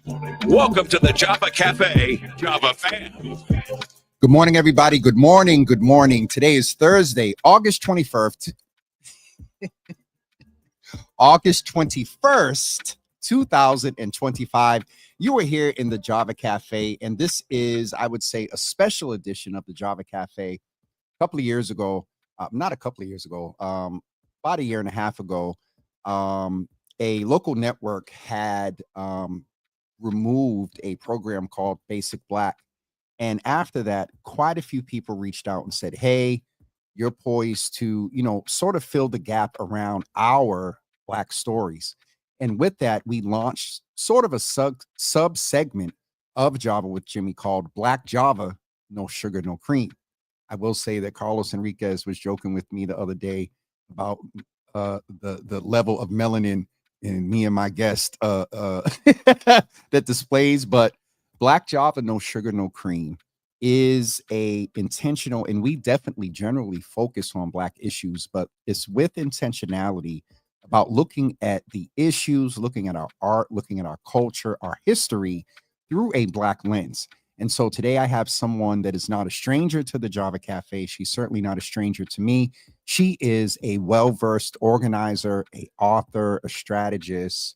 Welcome to the Java Cafe, Java fans. Good morning, everybody. Good morning. Good morning. Today is Thursday, August 21st, August 21st, 2025. You are here in the Java Cafe, and this is, I would say, a special edition of the Java Cafe. A couple of years ago, not a couple of years ago, about a year and a half ago, a local network had removed a program called Basic Black. And after that, quite a few people reached out and said, hey, you're poised to, sort of fill the gap around our Black stories. And with that, we launched sort of a sub segment of Java with Jimmy called Black Java, No Sugar, No Cream. I will say that Carlos Enriquez was joking with me the other day about the level of melanin in me and my guest that displays, but Black Java, No Sugar, No Cream is a intentional, and we definitely generally focus on Black issues, but it's with intentionality about looking at the issues, looking at our art, looking at our culture, our history through a Black lens. And so today I have someone that is not a stranger to the Java Cafe. She's certainly not a stranger to me. She is a well-versed organizer, a author, a strategist,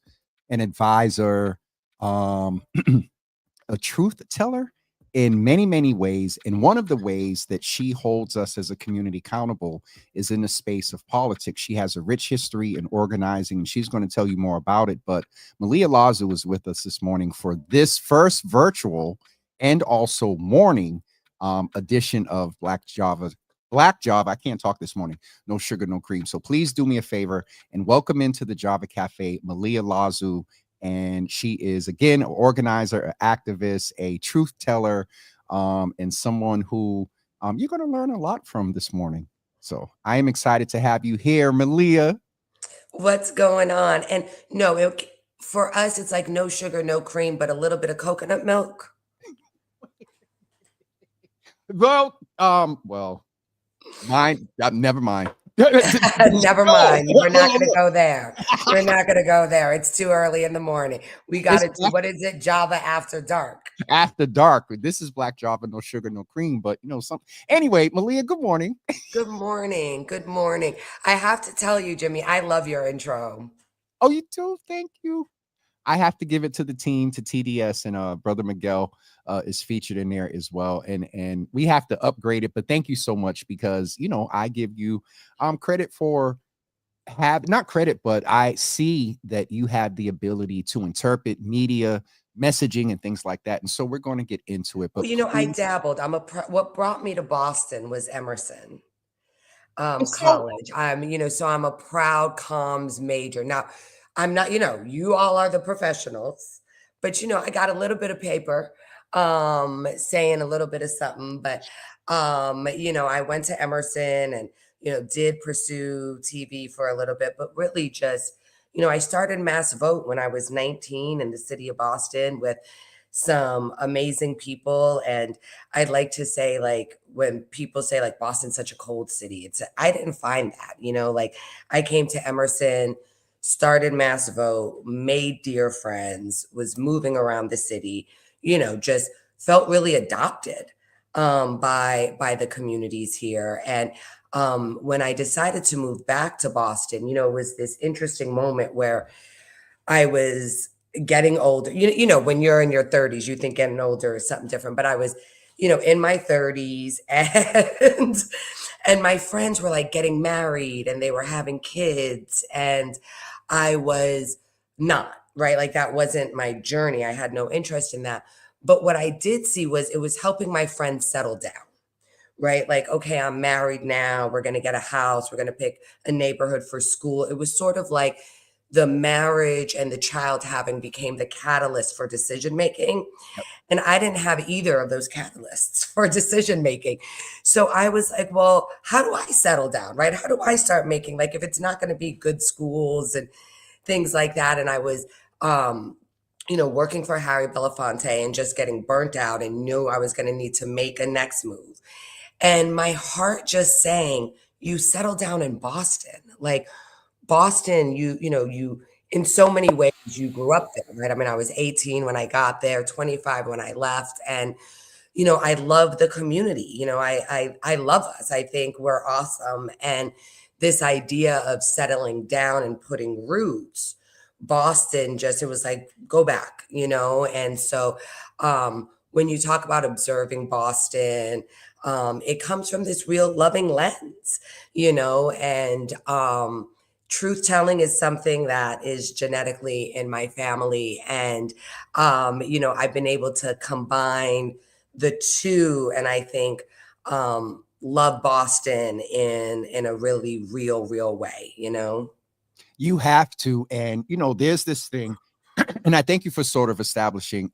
an advisor, a truth teller in many, many ways. And one of the ways that she holds us as a community accountable is in the space of politics. She has a rich history in organizing, and she's going to tell you more about it. But Malia Lazu is with us this morning for this first virtual and also morning edition of Black Java. I can't talk this morning. No Sugar, No Cream. So please do me a favor and welcome into the Java Cafe, Malia Lazu. And she is, again, an organizer, an activist, a truth teller, and someone who you're going to learn a lot from this morning. So I am excited to have you here, Malia. What's going on? And no, for us, it's like no sugar, no cream, but a little bit of coconut milk. Well, mine. Never mind. Never mind. We're not going to go there. We're not going to go there. It's too early in the morning. We got to do, what is it? Java after dark. After dark. This is Black Java, No Sugar, No Cream. But, anyway, Malia, good morning. Good morning. Good morning. I have to tell you, Jimmy, I love your intro. Oh, you do? Thank you. I have to give it to the team, to TDS, and Brother Miguel is featured in there as well. And we have to upgrade it. But thank you so much because, I give you credit for not credit, but I see that you have the ability to interpret media messaging and things like that. And so we're going to get into it. But Well, I dabbled. What brought me to Boston was Emerson college. So I'm a proud comms major. Now, I'm not, you all are the professionals, but I got a little bit of paper saying a little bit of something, but I went to Emerson and did pursue TV for a little bit, but really just, I started Mass Vote when I was 19 in the city of Boston with some amazing people. And I'd like to say, like, when people say like Boston's such a cold city, I didn't find that, like I came to Emerson, started Mass Vote, made dear friends, was moving around the city, just felt really adopted by the communities here. And when I decided to move back to Boston, it was this interesting moment where I was getting older. When you're in your 30s, you think getting older is something different. But I was, in my 30s, and my friends were like getting married and they were having kids, and I was not, right? Like that wasn't my journey. I had no interest in that. But what I did see was it was helping my friends settle down, right? Like, okay, I'm married now. We're going to get a house. We're going to pick a neighborhood for school. It was sort of like the marriage and the child having became the catalyst for decision making. And I didn't have either of those catalysts for decision making. So I was like, well, how do I settle down, right? How do I start making, like, if it's not going to be good schools and things like that. And I was, working for Harry Belafonte and just getting burnt out and knew I was going to need to make a next move. And my heart just saying, you settle down in Boston. Like Boston, you in so many ways You grew up there, right? I mean, I was 18 when I got there, 25 when I left. And, I love the community. I love us. I think we're awesome. And this idea of settling down and putting roots, Boston just, it was like, go back, And so when you talk about observing Boston, it comes from this real loving lens, and truth telling is something that is genetically in my family. And, I've been able to combine the two, and I think love Boston in a really real way. You have to. And, there's this thing, and I thank you for sort of establishing,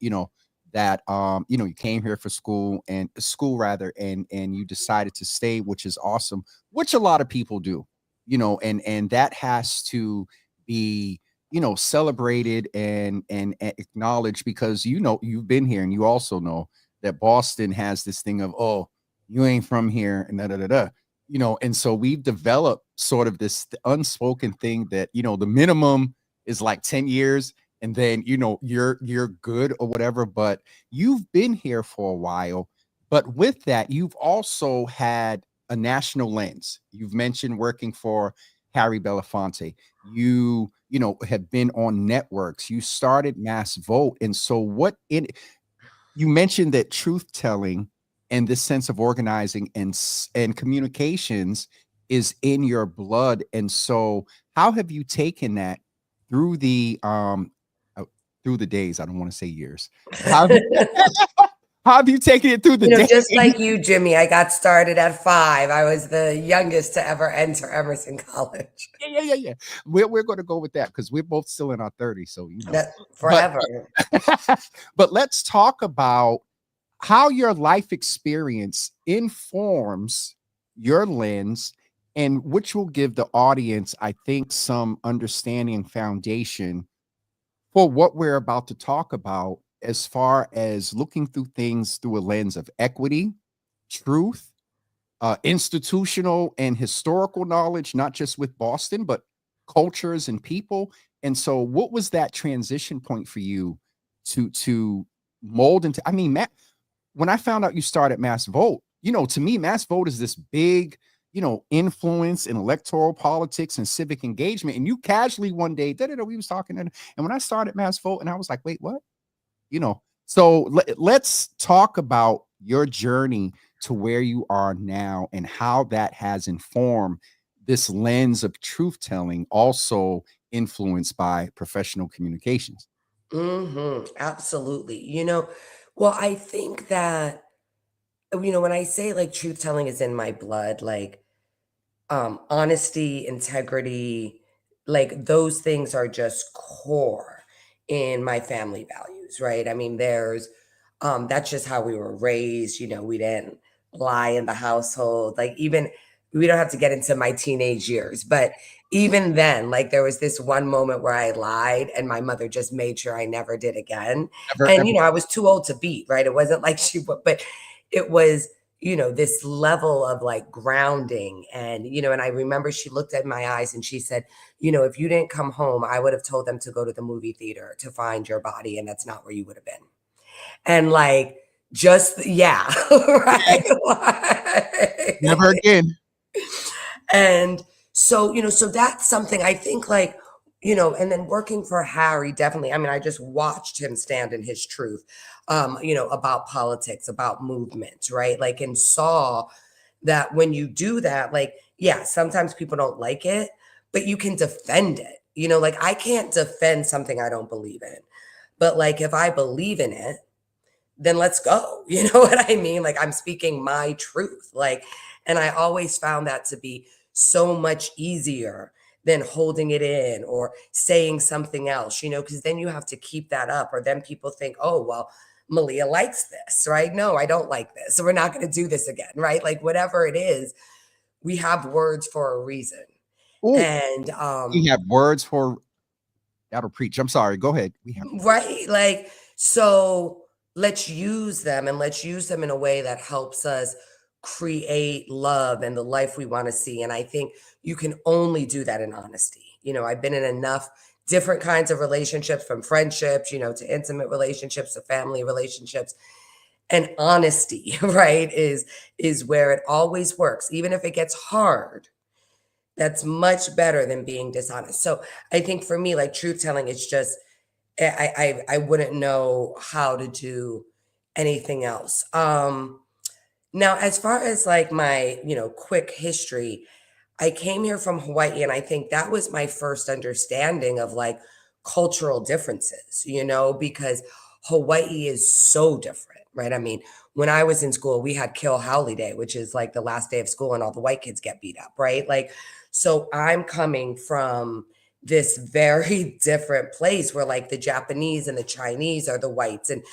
that you came here for school rather, and you decided to stay, which is awesome, which a lot of people do, and that has to be, celebrated and acknowledged, because you've been here, and you also know that Boston has this thing of, oh, you ain't from here, and da da da da. And so we've developed sort of this unspoken thing that, the minimum is like 10 years, and then, you're good or whatever. But you've been here for a while. But with that, you've also had a national lens. You've mentioned working for Harry Belafonte. You have been on networks. You started Mass Vote. And so you mentioned that truth telling and this sense of organizing and communications is in your blood. And so how have you taken that through the days? I don't want to say years. How have you, how have you taken it through the days? Just like you, Jimmy, I got started at 5. I was the youngest to ever enter Emerson College. Yeah. We're going to go with that because we're both still in our 30s. So, That forever. But let's talk about how your life experience informs your lens, and which will give the audience, I think, some understanding foundation for what we're about to talk about, as far as looking through things through a lens of equity, truth, institutional and historical knowledge, not just with Boston, but cultures and people. And so what was that transition point for you to mold into? I mean, Matt, when I found out you started Mass Vote, to me, Mass Vote is this big, influence in electoral politics and civic engagement. And you casually one day, we was talking, and when I started Mass Vote, and I was like, wait, what? So let's talk about your journey to where you are now, and how that has informed this lens of truth telling, also influenced by professional communications. Absolutely. Well, I think that, when I say like truth telling is in my blood, like honesty, integrity, like those things are just core in my family values, right? I mean, that's just how we were raised. We didn't lie in the household. Like, even we don't have to get into my teenage years, but even then, like, there was this one moment where I lied, and my mother just made sure I never did again. Ever, And ever. I was too old to beat, right? It wasn't like but it was, this level of like grounding. And, and I remember she looked at my eyes and she said, if you didn't come home, I would have told them to go to the movie theater to find your body. And that's not where you would have been. And like, just, yeah, right. Never again. And so, so that's something I think, like, and then working for Harry, definitely. I mean, I just watched him stand in his truth, about politics, about movement, right? Like, and saw that when you do that, like, yeah, sometimes people don't like it, but you can defend it. Like, I can't defend something I don't believe in. But like, if I believe in it, then let's go. You know what I mean? Like, I'm speaking my truth. Like, and I always found that to be so much easier than holding it in or saying something else, because then you have to keep that up, or then people think, oh, well, Malia likes this, right? No, I don't like this. So we're not going to do this again, right? Like, whatever it is, we have words for a reason. Ooh, And we have words for that'll preach. I'm sorry. Go ahead. We have right. Like, so let's use them, and let's use them in a way that helps us create love and the life we want to see. And I think you can only do that in honesty. I've been in enough different kinds of relationships, from friendships, to intimate relationships, to family relationships. And honesty, right, is where it always works. Even if it gets hard, that's much better than being dishonest. So I think for me, like, truth telling, it's just I wouldn't know how to do anything else. Now, as far as like my, quick history, I came here from Hawaii, and I think that was my first understanding of like cultural differences, because Hawaii is so different, right? I mean, when I was in school, we had Kill Howley Day, which is like the last day of school, and all the white kids get beat up, right? Like, so I'm coming from this very different place where like the Japanese and the Chinese are the whites, and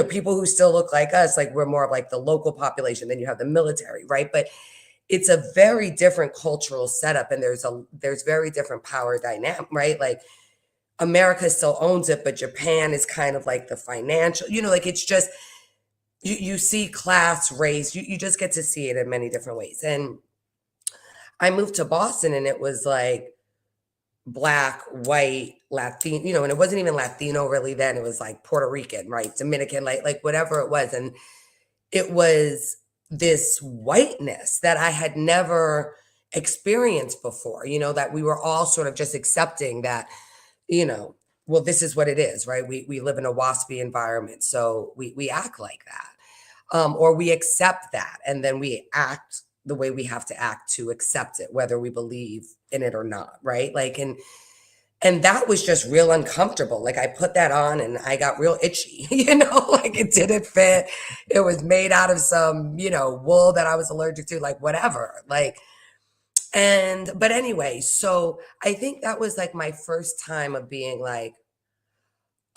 people who still look like us, like we're more of like the local population. Then you have the military, right? But it's a very different cultural setup, and there's very different power dynamic, right? Like America still owns it, but Japan is kind of like the financial, like it's just you see class, race, you just get to see it in many different ways. And I moved to Boston, and it was like Black, white, Latino, and it wasn't even Latino really then. It was like Puerto Rican, right? Dominican, like whatever it was. And it was this whiteness that I had never experienced before, that we were all sort of just accepting that, well, this is what it is, right? We live in a waspy environment, so we act like that, or we accept that, and then we act the way we have to act to accept it, whether we believe in it or not, right? Like, and that was just real uncomfortable. Like I put that on and I got real itchy, like it didn't fit. It was made out of some, wool that I was allergic to, like whatever. But anyway, so I think that was like my first time of being like,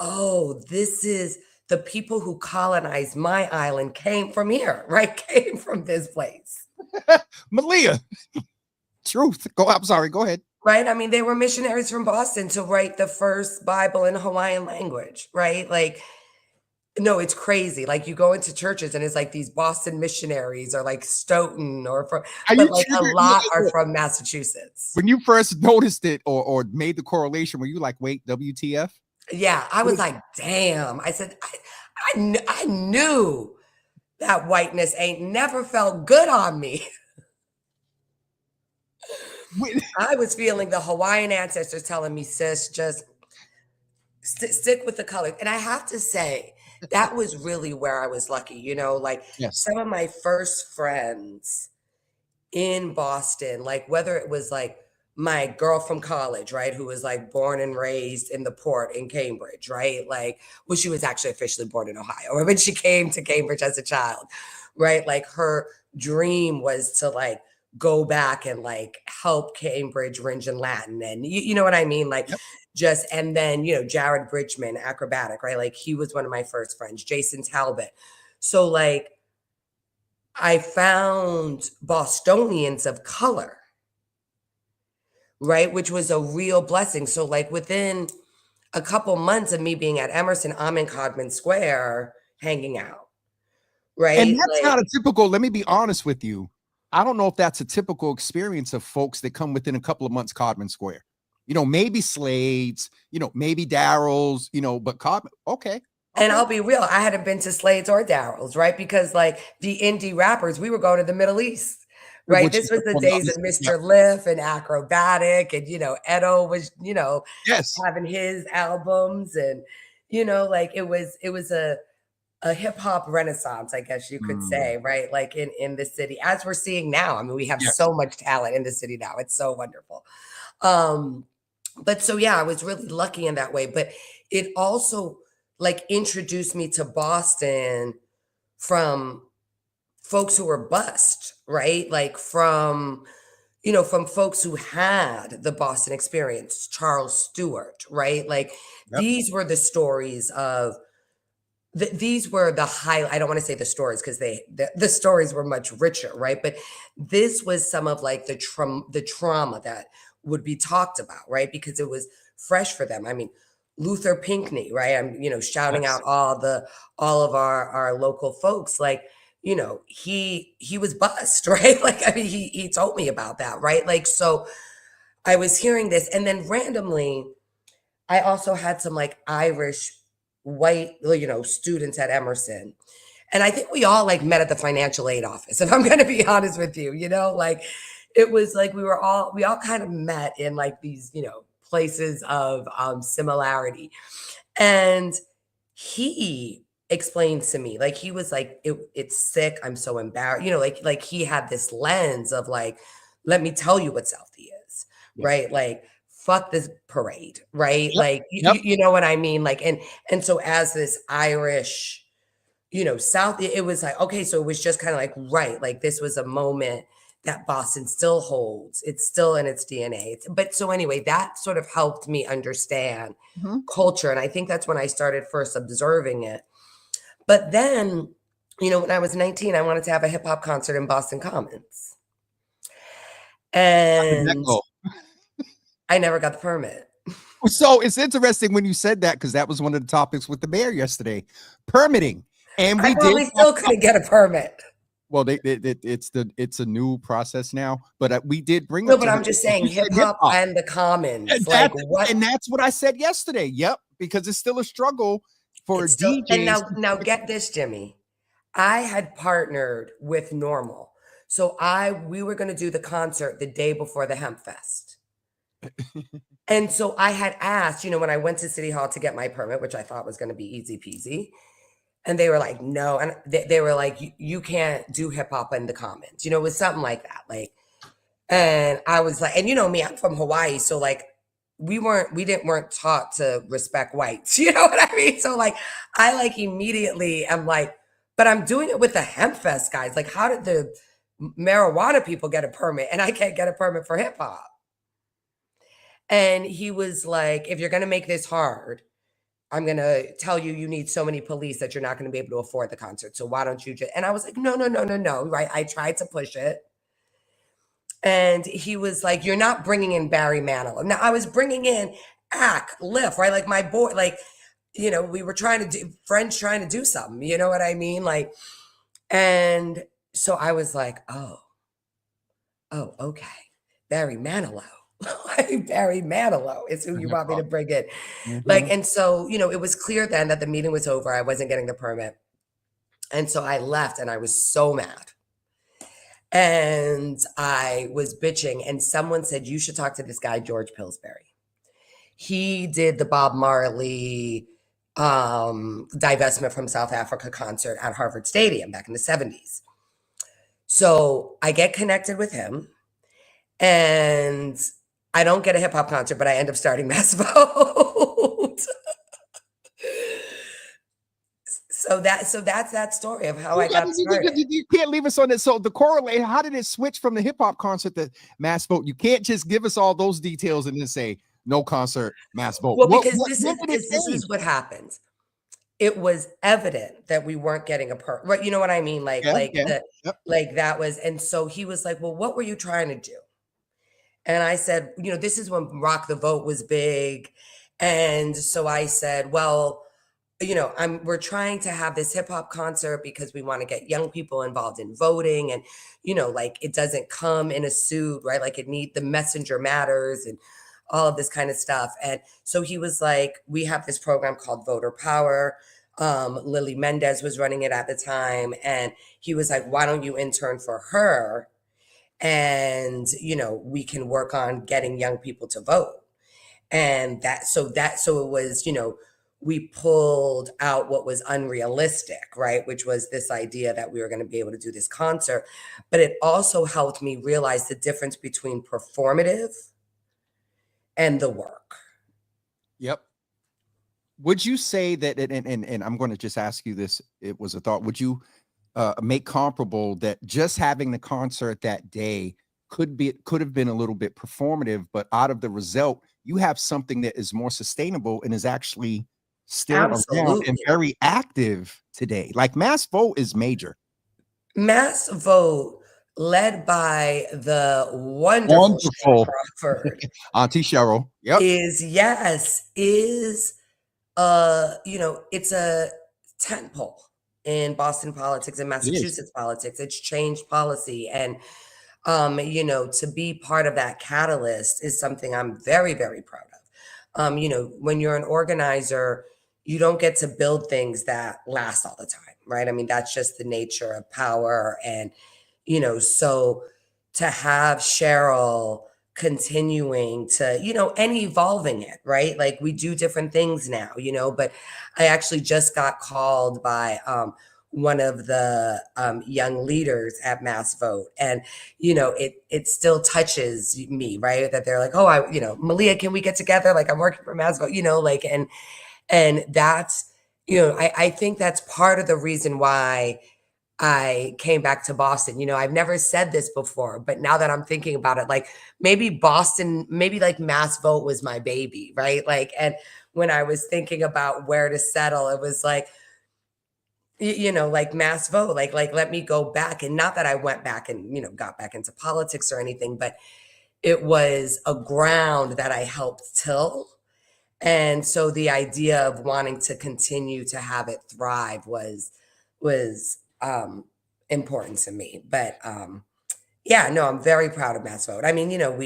oh, this is the people who colonized my island came from here, right? Came from this place. Malia, truth. I'm sorry. Go ahead. Right? I mean, they were missionaries from Boston to write the first Bible in Hawaiian language, right? Like, no, it's crazy. Like you go into churches and it's like these Boston missionaries or like Stoughton but like a lot are from Massachusetts. When you first noticed it or made the correlation, were you like, wait, WTF? Yeah, I was like, damn. I said, I knew that whiteness ain't never felt good on me. I was feeling the Hawaiian ancestors telling me, sis, just stick with the color. And I have to say, that was really where I was lucky, like yes. Some of my first friends in Boston, like whether it was like my girl from college, right, who was like born and raised in the port in Cambridge, right? Like, well, she was actually officially born in Ohio, but she came to Cambridge as a child, right? Like her dream was to like go back and like help Cambridge Ringe and Latin. And you know what I mean? Like yep. And then, Jared Bridgman, acrobatic, right? Like he was one of my first friends, Jason Talbot. So like I found Bostonians of color, right? Which was a real blessing. So like within a couple months of me being at Emerson, I'm in Codman Square hanging out, right? And that's not a typical, let me be honest with you. I don't know if that's a typical experience of folks that come within a couple of months Codman Square. Maybe Slade's, maybe Daryl's, but Codman, okay. And I'll be real, I hadn't been to Slade's or Daryl's, right? Because like the indie rappers, we were going to the Middle East, right? This was the days of Mr. Liff and Acrobatic, and Edo was, yes, having his albums, and like it was a hip hop renaissance, I guess you could say, right? Like in the city, as we're seeing now. I mean, we have so much talent in the city now. It's so wonderful. But so yeah, I was really lucky in that way. But it also like introduced me to Boston from folks who were bused, right? Like from folks who had the Boston experience, Charles Stewart, right? Like these were the stories of these were the high. I don't want to say the stories because the stories were much richer, right? But this was some of like the trauma that would be talked about, right? Because it was fresh for them. I mean, Luther Pinckney, right? I'm shouting out all of our local folks, like he was bused, right? Like I mean, he told me about that, right? Like so, I was hearing this, and then randomly, I also had some like Irish white, students at Emerson. And I think we all like met at the financial aid office, if I'm going to be honest with you, like it was like we all kind of met in like these, places of similarity. And he explained to me, like he was like, it's sick. I'm so embarrassed. Like he had this lens of like, let me tell you what Southie is, Yep. right? Like, fuck this parade, right? Yep. Like, Yep. you know what I mean? Like, and so as this Irish, South, it was like, okay, so it was just kind of like, right, like this was a moment that Boston still holds. It's still in its DNA. But so anyway, that sort of helped me understand Mhm. culture. And I think that's when I started first observing it. But then, when I was 19, I wanted to have a hip hop concert in Boston Commons. How did that And go? I never got the permit. So it's interesting when you said that, because that was one of the topics with the mayor yesterday, permitting. And I we did probably still couldn't get a permit. well, it's a new process now, but we did bring No, up but to I'm him. just You saying said hip hop and the Commons. Like what? and that's what I said yesterday. Yep, because it's still a struggle for It's still, and DJs. now get this, Jimmy. I had partnered with Normal. So we were going to do the concert the day before the Hemp Fest. And so I had asked, when I went to City Hall to get my permit, which I thought was going to be easy peasy. And they were like, no. And they were like, you can't do hip hop in the Commons. It was something like that. Like, and I was like, and you know me, I'm from Hawaii. So like, we weren't taught to respect whites. You know what I mean? So like, I like immediately am like, but I'm doing it with the Hemp Fest guys. Like, how did the marijuana people get a permit and I can't get a permit for hip hop? And he was like, if you're going to make this hard, I'm going to tell you, you need so many police that you're not going to be able to afford the concert. So why don't you just, and I was like, no, no, no, no, no. Right. I tried to push it. And he was like, you're not bringing in Barry Manilow. Now I was bringing in Ack, Liff, right? Like my boy, like, we were trying to do, friends trying to do something, you know what I mean? Like, and so I was like, oh, okay. Barry Manilow. Barry Manilow is who you want me to bring in. Like, and so, it was clear then that the meeting was over. I wasn't getting the permit. And so I left and I was so mad. And I was bitching. And someone said, you should talk to this guy, George Pillsbury. He did the Bob Marley divestment from South Africa concert at Harvard Stadium back in the 70s. So I get connected with him. And I don't get a hip hop concert, but I end up starting Mass Vote. So that's that story of how I got started. You can't leave us on it. So the correlate, how did it switch from the hip hop concert to Mass Vote? You can't just give us all those details and then say no concert, Mass Vote. Well, because this is what happens. It was evident that we weren't getting a permit. Right? You know what I mean? Like that was, and so he was like, well, what were you trying to do? And I said, this is when Rock the Vote was big. And so I said, well, we're trying to have this hip hop concert because we want to get young people involved in voting. And, like it doesn't come in a suit, right? Like the messenger matters and all of this kind of stuff. And so he was like, we have this program called Voter Power. Lily Mendez was running it at the time. And he was like, why don't you intern for her? And, we can work on getting young people to vote. And so it was, we pulled out what was unrealistic, right? Which was this idea that we were going to be able to do this concert. But it also helped me realize the difference between performative and the work. Yep. Would you say that, and I'm going to just ask you this, it was a thought, would you make comparable that just having the concert that day could have been a little bit performative, but out of the result, you have something that is more sustainable and is actually still around and very active today? Like Mass Vote is major. Mass Vote, led by the wonderful Cheryl Crawford, Auntie Cheryl, yep, is it's a tentpole in Boston politics and Massachusetts politics. It's changed policy. And, to be part of that catalyst is something I'm very, very proud You know, when you're an organizer, you don't get to build things that last all the time, right? I mean, that's just the nature of power. And, you know, so to have Cheryl continuing to, you know, and evolving it, right? Like we do different things now, you know, but I actually just got called by one of the young leaders at Mass Vote. And, you know, it still touches me, right? That they're like, oh, you know, Malia, can we get together? Like I'm working for Mass Vote, you know, like, and that's, you know, I think that's part of the reason why I came back to Boston. You know, I've never said this before, but now that I'm thinking about it, like maybe Boston, maybe like Mass Vote was my baby, right? Like, and when I was thinking about where to settle, it was like, you know, like Mass Vote, like let me go back. And not that I went back and, you know, got back into politics or anything, but it was a ground that I helped till. And so the idea of wanting to continue to have it thrive was important to me. But yeah, no, I'm very proud of Mass Vote. I mean, you know,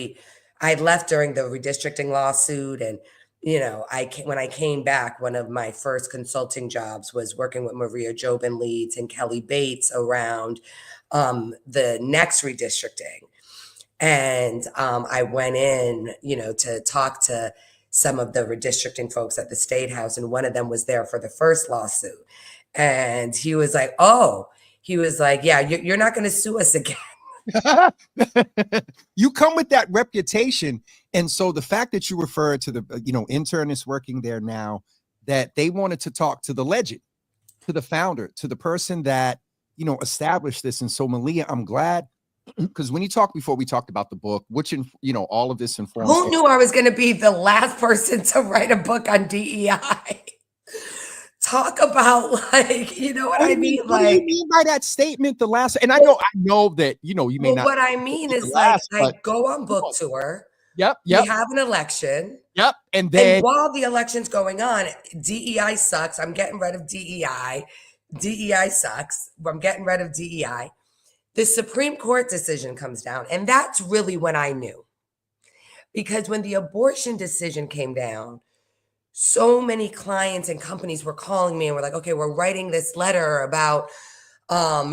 I left during the redistricting lawsuit, and you know, when I came back, one of my first consulting jobs was working with Maria Jobin Leeds and Kelly Bates around the next redistricting. And I went in, you know, to talk to some of the redistricting folks at the State House, and one of them was there for the first lawsuit. And he was like, "Oh," he was like, "Yeah, you're not going to sue us again." You come with that reputation, and so the fact that you refer to the you know internists working there now, that they wanted to talk to the legend, to the founder, to the person that you know established this. And so Malia, I'm glad, because when you talked before, we talked about the book, which you know all of this informs. Who knew I was going to be the last person to write a book on DEI? Talk about like, you know what I mean? What do you Like, mean by that statement? The last, and I know that you know you may well, not. what I mean Be the is like, last, I but go on come book on. tour. Yep, We yep, have an election. yep. And And then while the election's going on, DEI sucks. I'm getting rid of DEI. DEI sucks. I'm getting rid of DEI. The Supreme Court decision comes down. And that's really when I knew. Because when the abortion decision came down, so many clients and companies were calling me and were like, okay, we're writing this letter about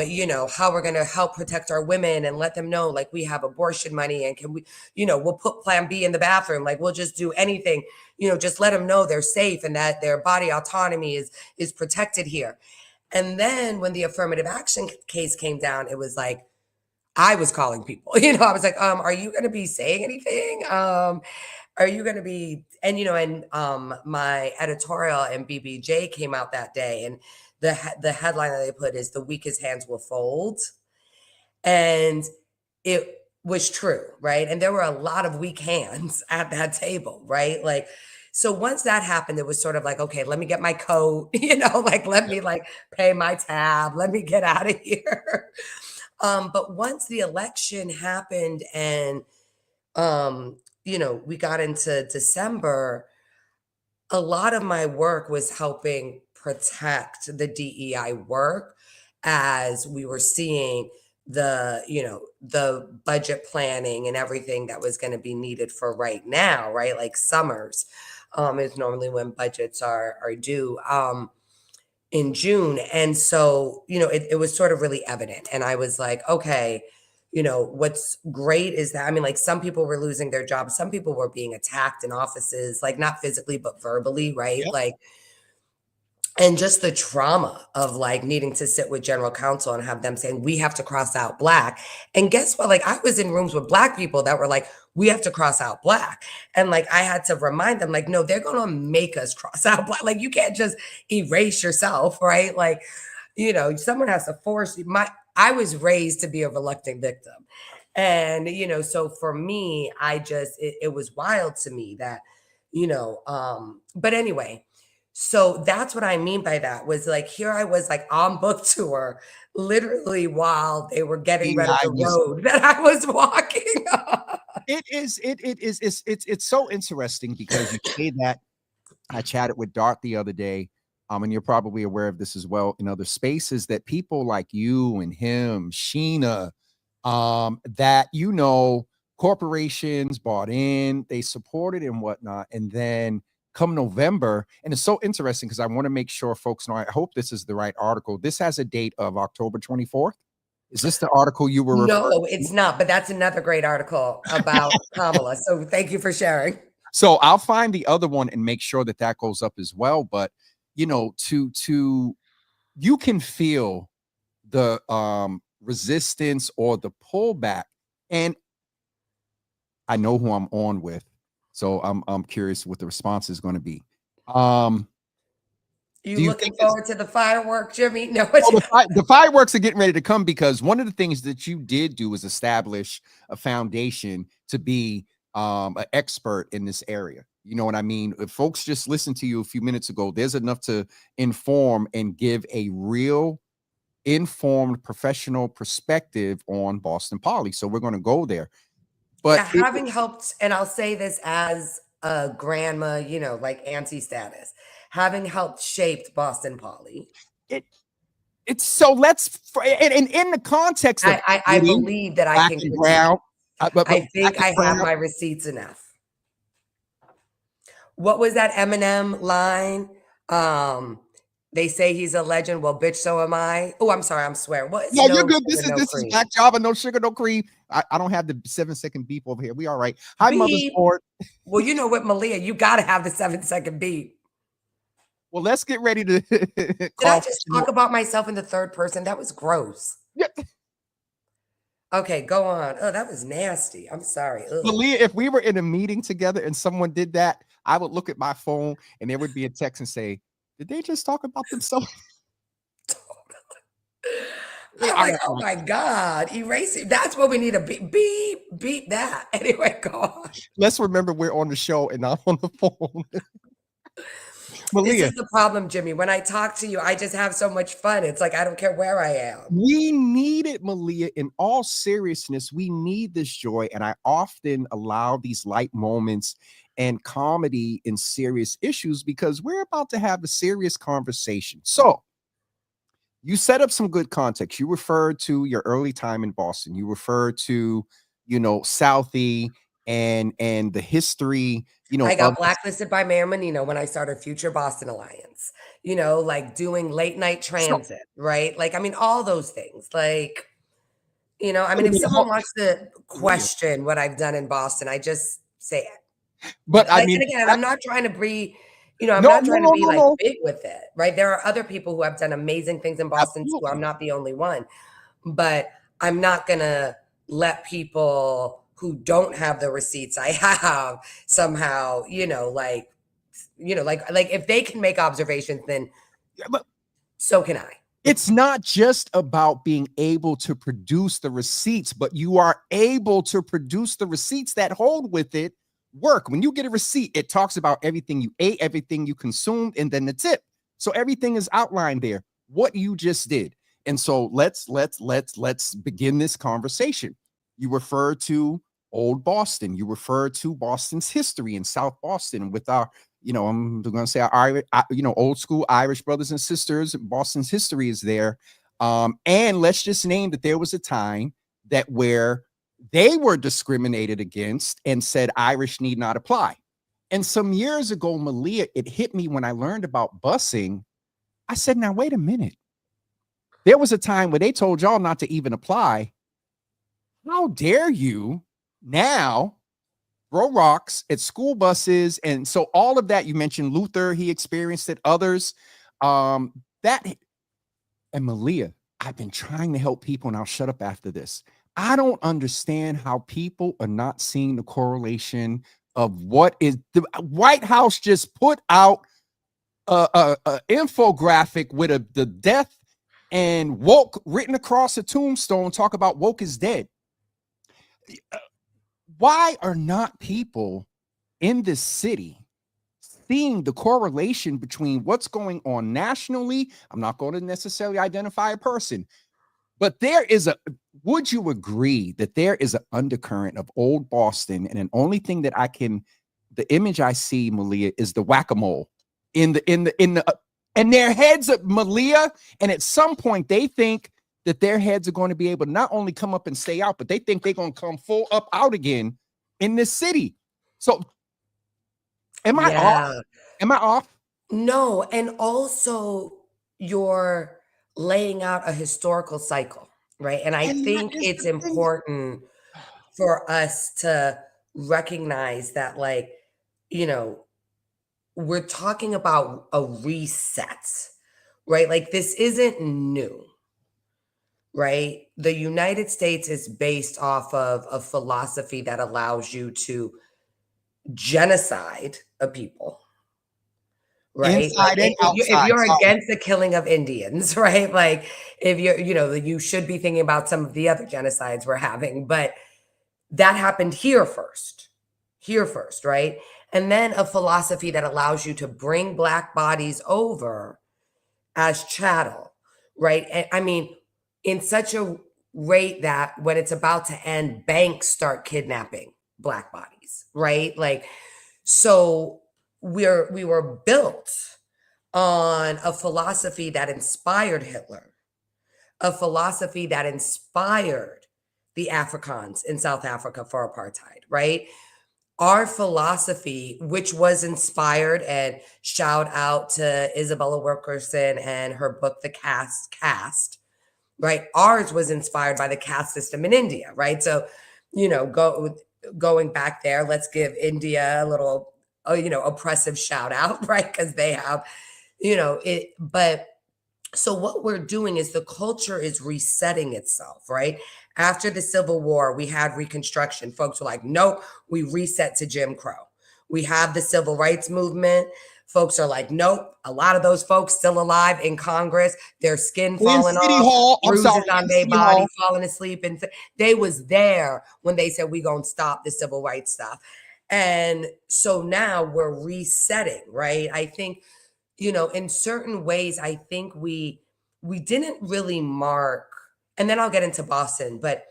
you know, how we're going to help protect our women and let them know, like, we have abortion money and can we, you know, we'll put plan B in the bathroom. Like, we'll just do anything, you know, just let them know they're safe and that their body autonomy is protected here. And then when the affirmative action case came down, it was like, I was calling people, you know, I was like, are you going to be saying anything? Are you going to be, and, you know, and my editorial and BBJ came out that day, and the headline that they put is "The weakest hands will fold," and it was true, right? And there were a lot of weak hands at that table, right? Like, so once that happened, it was sort of like, okay, let me get my coat, you know, like let me like pay my tab, let me get out of here. But once the election happened and you know, we got into December, a lot of my work was helping protect the DEI work as we were seeing the, you know, the budget planning and everything that was going to be needed for right now, right? Like summers is normally when budgets are due in June. And so, you know, it was sort of really evident. And I was like, okay, you know, what's great is that, I mean, like some people were losing their jobs. Some people were being attacked in offices, like not physically, but verbally, right? yep. Like, and just the trauma of like needing to sit with general counsel and have them saying, we have to cross out Black. And guess what? Like I was in rooms with Black people that were like, we have to cross out Black. And like I had to remind them, like, no, they're going to make us cross out Black. Like you can't just erase yourself, right? Like, you know, someone has to force you. I was raised to be a reluctant victim. And, you know, so for me, it was wild to me that, you know, but anyway, so that's what I mean by that was like, here I was like on book tour, literally while they were getting rid of I the was. road that I was walking on. It's so interesting because you say that. I chatted with Dart the other day, and you're probably aware of this as well in other spaces, that people like you and him, Sheena, that you know corporations bought in, they supported and whatnot. And then come November, and it's so interesting because I want to make sure folks know, I hope this is the right article. This has a date of October 24th. Is this the article you were referring No, it's not, but that's another great article about Kamala. So thank you for sharing. So I'll find the other one and make sure that that goes up as well. But you know, you can feel the resistance or the pullback, and I know who I'm on with, so I'm curious what the response is going to be. You looking forward to the firework, Jimmy? No, the fireworks are getting ready to come, because one of the things that you did do is establish a foundation to be an expert in this area. You know what I mean? If folks just listened to you a few minutes ago, there's enough to inform and give a real informed professional perspective on Boston Poly. So we're going to go there. But yeah, having helped, and I'll say this as a grandma, you know, like auntie status, having helped shaped Boston Poly. It's so and in the context of I believe that I can ground, I think I have my receipts enough. What was that Eminem line? They say he's a legend. Well, bitch, so am I. Oh, I'm sorry. I'm swearing. What? Yeah, you're good. This is Black Java, no sugar, no cream. I don't have the 7-second beep over here. We all right. Hi, Mother's Board. Well, you know what, Malia, you got to have the 7-second beep. Well, let's get ready to. Did I just talk about myself in the third person? That was gross. Yeah. Okay, go on. Oh, that was nasty. I'm sorry. Malia, if we were in a meeting together and someone did that, I would look at my phone and there would be a text and say, did they just talk about themselves? I'm like, oh my God, erase it. That's what we need to beep that. Anyway, go on. Let's remember we're on the show and not on the phone. Malia. This is the problem, Jimmy. When I talk to you, I just have so much fun. It's like, I don't care where I am. We need it, Malia. In all seriousness, we need this joy. And I often allow these light moments and comedy in serious issues because we're about to have a serious conversation. So you set up some good context. You referred to your early time in Boston. You referred to, you know, Southie and the history, you know. I got blacklisted by Mayor Menino when I started Future Boston Alliance, you know, like doing late night transit, right? Like, I mean, all those things. Like, you know, I mean, if someone wants to question what I've done in Boston, I just say it. But like, I mean, and again, I'm not trying to be, you know, I'm not trying to be like big with it, right? There are other people who have done amazing things in Boston too. I'm not the only one, but I'm not gonna let people who don't have the receipts I have somehow, like if they can make observations, then so can I. It's not just about being able to produce the receipts, but you are able to produce the receipts that hold with it work. When you get a receipt, it talks about everything you ate, everything you consumed, and then the tip. So everything is outlined there, what you just did. And so let's begin this conversation. You refer to old Boston. You refer to Boston's history in South Boston with our, I'm going to say our, old school Irish brothers and sisters. Boston's history is there. And let's just name that there was a time that where they were discriminated against and said Irish need not apply. And some years ago, Malia, it hit me when I learned about busing. I said, now, wait a minute. There was a time where they told y'all not to even apply. How dare you now throw rocks at school buses? And so all of that, you mentioned Luther, he experienced it, others. And Malia, I've been trying to help people, and I'll shut up after this. I don't understand how people are not seeing the correlation of what is the White House just put out a infographic with the death and woke written across a tombstone, talk about woke is dead. Why are not people in this city seeing the correlation between what's going on nationally? I'm not going to necessarily identify a person, but there is would you agree that there is an undercurrent of old Boston? And the only thing that the image I see, Malia, is the whack-a-mole in their heads of Malia. And at some point they think that their heads are going to be able to not only come up and stay out, but they think they're going to come full up out again in this city. So am I off? Am I off? No, and also you're laying out a historical cycle, right? And I And that think is it's the thing. important for us to recognize that, like, you know, we're talking about a reset, right? Like, this isn't new, right? The United States is based off of a philosophy that allows you to genocide a people, right? Like, Inside and if outside. you're Sorry. against the killing of Indians, right? Like, if you're, you should be thinking about some of the other genocides we're having, but that happened here first, right? And then a philosophy that allows you to bring Black bodies over as chattel, right? And I mean, in such a rate that when it's about to end, banks start kidnapping Black bodies, right? Like, so we were built on a philosophy that inspired Hitler, a philosophy that inspired the Afrikaans in South Africa for apartheid, right? Our philosophy, which was inspired, and shout out to Isabella Wilkerson and her book, The Caste, right? Ours was inspired by the caste system in India, right? So, going back there, let's give India a little, oppressive shout out, right? Because they have, it, but so what we're doing is the culture is resetting itself, right? After the Civil War, we had Reconstruction. Folks were like, nope, we reset to Jim Crow. We have the Civil Rights Movement. Folks are like, nope. A lot of those folks still alive in Congress, their skin falling City off, Hall. I'm bruises sorry. on their City body, Hall. falling asleep. And they was there when they said, we going to stop the civil rights stuff. And so now we're resetting, right? I think, in certain ways, I think we didn't really mark, and then I'll get into Boston, but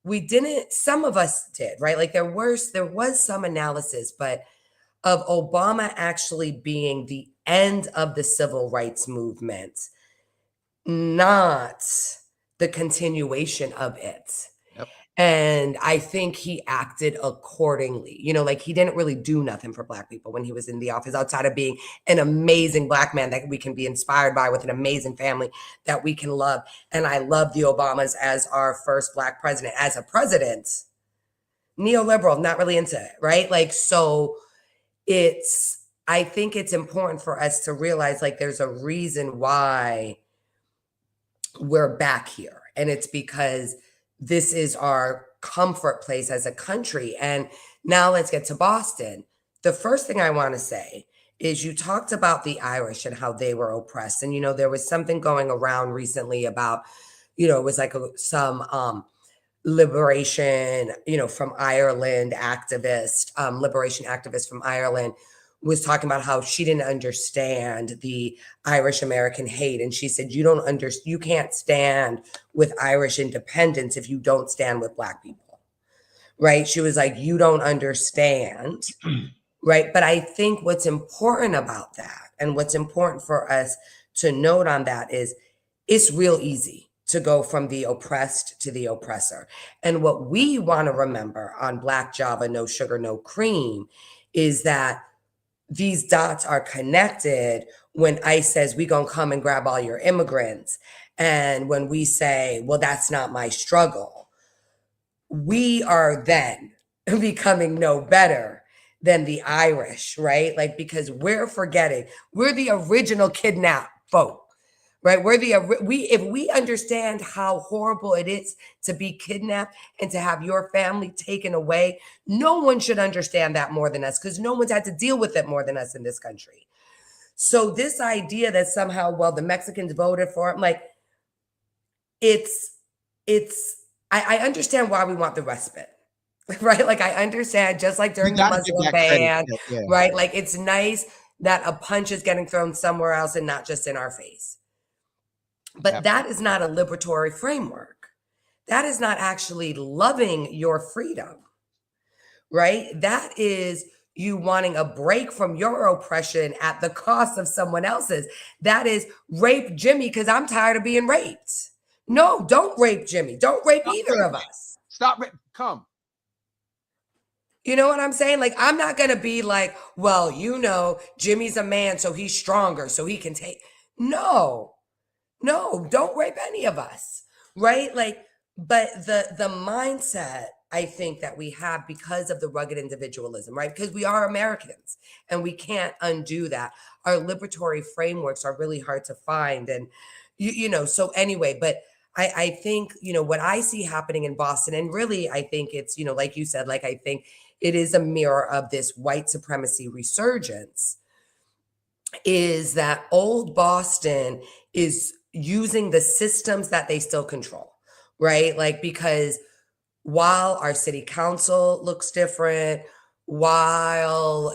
we didn't, some of us did, right? Like there was some analysis, but of Obama actually being the end of the civil rights movement, not the continuation of it. Yep. And I think he acted accordingly. Like he didn't really do nothing for Black people when he was in the office outside of being an amazing Black man that we can be inspired by, with an amazing family that we can love. And I love the Obamas as our first Black president. As a president, neoliberal, not really into it, right? Like, so I think it's important for us to realize, like, there's a reason why we're back here. And it's because this is our comfort place as a country. And now let's get to Boston. The first thing I want to say is you talked about the Irish and how they were oppressed. And, there was something going around recently about, it was like some liberation, from Ireland liberation activist from Ireland was talking about how she didn't understand the Irish American hate. And she said, you can't stand with Irish independence if you don't stand with Black people, right? She was like, you don't understand, right? But I think what's important about that, and what's important for us to note on that, is it's real easy to go from the oppressed to the oppressor. And what we want to remember on Black Java, No Sugar, No Cream, is that these dots are connected when ICE says, we gonna come and grab all your immigrants. And when we say, well, that's not my struggle, we are then becoming no better than the Irish, right? Like, because we're forgetting, we're the original kidnapped folk, right? If we understand how horrible it is to be kidnapped and to have your family taken away, no one should understand that more than us, because no one's had to deal with it more than us in this country. So this idea that somehow, well, the Mexicans voted for it, I'm like, I understand why we want the respite, right? Like, I understand, just like during the Muslim ban, right? Like, it's nice that a punch is getting thrown somewhere else and not just in our face. But that is not a liberatory framework. That is not actually loving your freedom, right? That is you wanting a break from your oppression at the cost of someone else's. That is rape Jimmy because I'm tired of being raped, No, don't rape Jimmy. Don't rape Stop either of raping. us. Stop raping. Come. You know what I'm saying? Like, I'm not going to be like, well, Jimmy's a man, so he's stronger, so he can take. No, no, don't rape any of us. Right? Like, but the mindset I think that we have because of the rugged individualism, right? Because we are Americans and we can't undo that. Our liberatory frameworks are really hard to find. And, so anyway, but I think, what I see happening in Boston, and really, I think it's, like you said, like, I think it is a mirror of this white supremacy resurgence, is that old Boston is using the systems that they still control, right? Like, because while our city council looks different, while,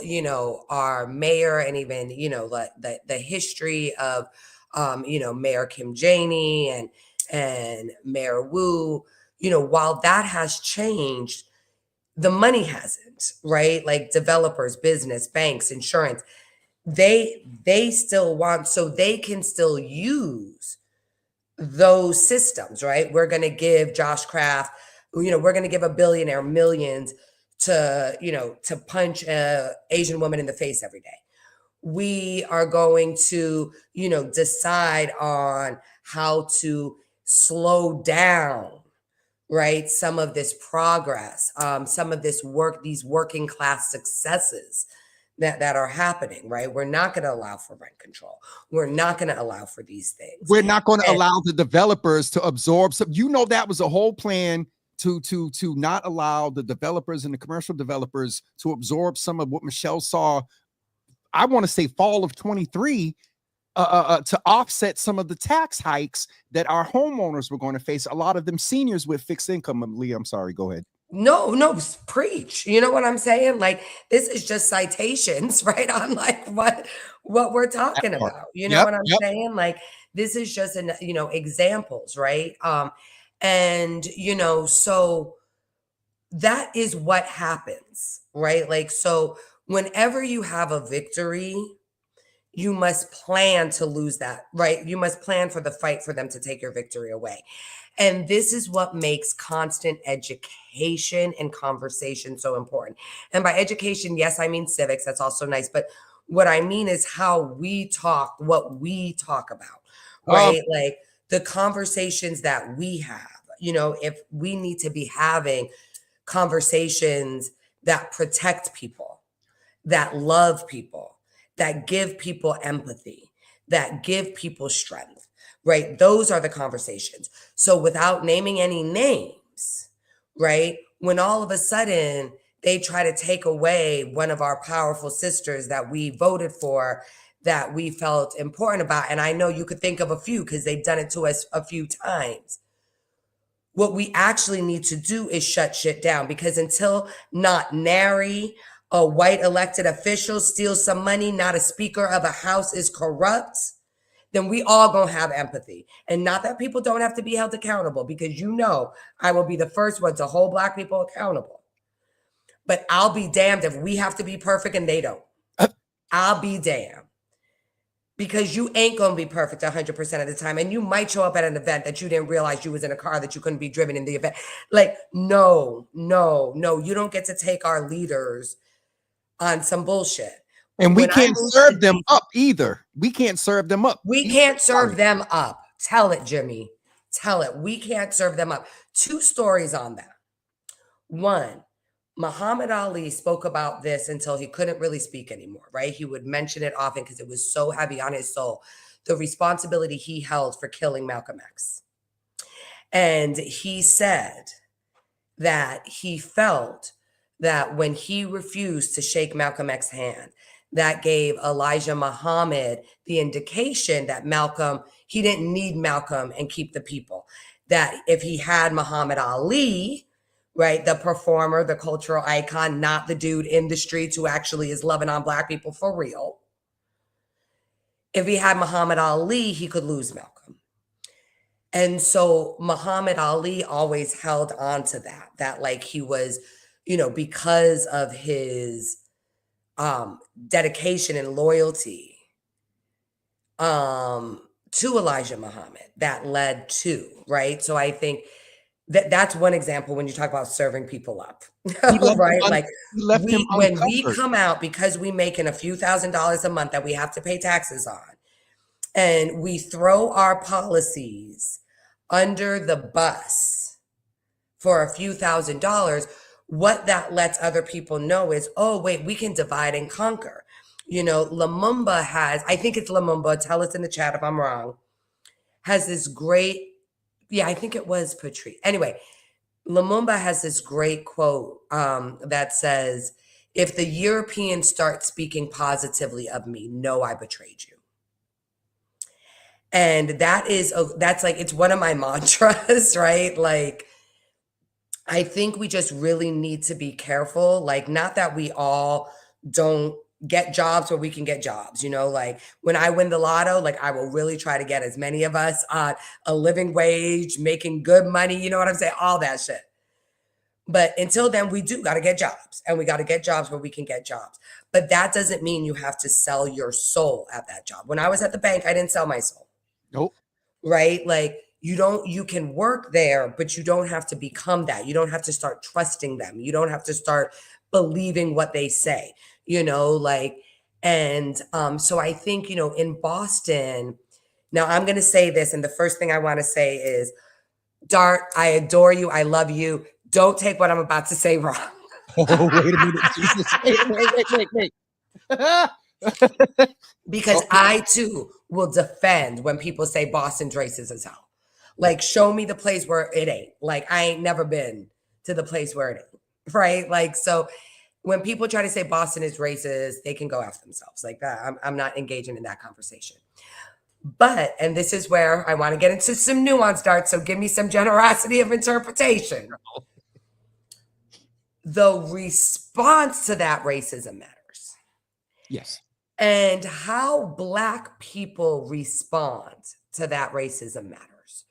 our mayor and even, the history of, Mayor Kim Janey and Mayor Wu, while that has changed, the money hasn't, right? Like developers, business, banks, insurance, they still want, so they can still use those systems, right? We're going to give Josh Kraft, we're going to give a billionaire millions to punch a Asian woman in the face every day. We are going to, decide on how to slow down, right, some of this progress, some of this work, these working class successes that are happening, right? We're not going to allow for rent control. We're not going to allow for these things. We're not going to allow the developers to absorb some. That was a whole plan to not allow the developers and the commercial developers to absorb some of what Michelle saw. I want to say fall of 23. To offset some of the tax hikes that our homeowners were going to face, a lot of them seniors with fixed income. Leah, I'm sorry, go ahead. No, preach. You know what I'm saying? Like, this is just citations, right? On like what we're talking about. You know what I'm saying? Like, this is just examples, right? And so that is what happens, right? Like, so whenever you have a victory, you must plan to lose that, right? You must plan for the fight for them to take your victory away. And this is what makes constant education and conversation so important. And by education, yes, I mean civics. That's also nice. But what I mean is how we talk, what we talk about, right? Like the conversations that we have, if we need to be having conversations that protect people, that love people, that give people empathy, that give people strength, right? Those are the conversations. So without naming any names, right? When all of a sudden they try to take away one of our powerful sisters that we voted for, that we felt important about, and I know you could think of a few because they've done it to us a few times. What we actually need to do is shut shit down, because until not nary a white elected official steals some money, not a speaker of a house is corrupt, then we all gonna have empathy. And not that people don't have to be held accountable, because I will be the first one to hold Black people accountable. But I'll be damned if we have to be perfect and they don't. I'll be damned. Because you ain't going to be perfect 100% of the time. And you might show up at an event that you didn't realize you was in a car that you couldn't be driven in the event. Like, no. You don't get to take our leaders on some bullshit. And we can't serve them up either. We can't serve them up. We can't serve them up. Tell it, Jimmy. Tell it. We can't serve them up. 2 stories on that. One, Muhammad Ali spoke about this until he couldn't really speak anymore, right? He would mention it often because it was so heavy on his soul, the responsibility he held for killing Malcolm X. And he said that he felt that when he refused to shake Malcolm X's hand, that gave Elijah Muhammad the indication that he didn't need Malcolm and keep the people. That if he had Muhammad Ali, right, the performer, the cultural icon, not the dude in the streets who actually is loving on Black people for real. If he had Muhammad Ali, he could lose Malcolm. And so Muhammad Ali always held on to that like he was, because of his dedication and loyalty to Elijah Muhammad that led to, right? So I think that's one example when you talk about serving people up, right? Like he left him when we uncovered. come out because we making a few $1,000s a month that we have to pay taxes on, and we throw our policies under the bus for a few $1,000s, what that lets other people know is, oh, wait, we can divide and conquer. You know, Lumumba has, I think it's Lumumba, tell us in the chat if I'm wrong, has this great, yeah, I think it was Patrice. Anyway, Lumumba has this great quote that says, if the Europeans start speaking positively of me, know I betrayed you. And that's like, it's one of my mantras, right? Like, I think we just really need to be careful. Like, not that we all don't get jobs where we can get jobs, you know, like when I win the lotto, like I will really try to get as many of us on a living wage, making good money, you know what I'm saying? All that shit. But until then, we do got to get jobs, and we got to get jobs where we can get jobs. But that doesn't mean you have to sell your soul at that job. When I was at the bank, I didn't sell my soul. Nope. Right? Like you can work there, but you don't have to become that. You don't have to start trusting them. You don't have to start believing what they say, you know, like, and so I think, you know, in Boston, now I'm going to say this, and the first thing I want to say is, Dart, I adore you. I love you. Don't take what I'm about to say wrong. Oh, wait a minute. Jesus. Wait. Because I too will defend when people say Boston's racist as hell. Like, show me the place where it ain't. Like, I ain't never been to the place where it ain't. Right? Like, so when people try to say Boston is racist, they can go after themselves. Like that. I'm not engaging in that conversation. But, and this is where I want to get into some nuance, Dart. So give me some generosity of interpretation. The response to that racism matters. Yes. And how Black people respond to that racism matters.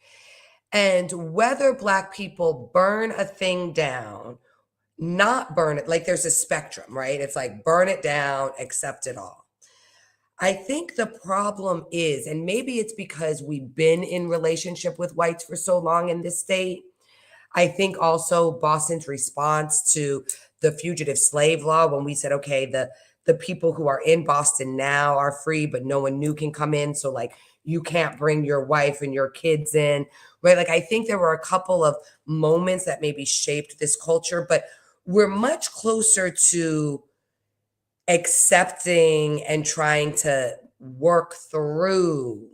And whether Black people burn a thing down, not burn it, like there's a spectrum, right? It's like burn it down, accept it all. I think the problem is, and maybe it's because we've been in relationship with whites for so long in this state. I think also Boston's response to the fugitive slave law, when we said, okay, the people who are in Boston now are free, but no one new can come in. So like, you can't bring your wife and your kids in, right? Like, I think there were a couple of moments that maybe shaped this culture, but we're much closer to accepting and trying to work through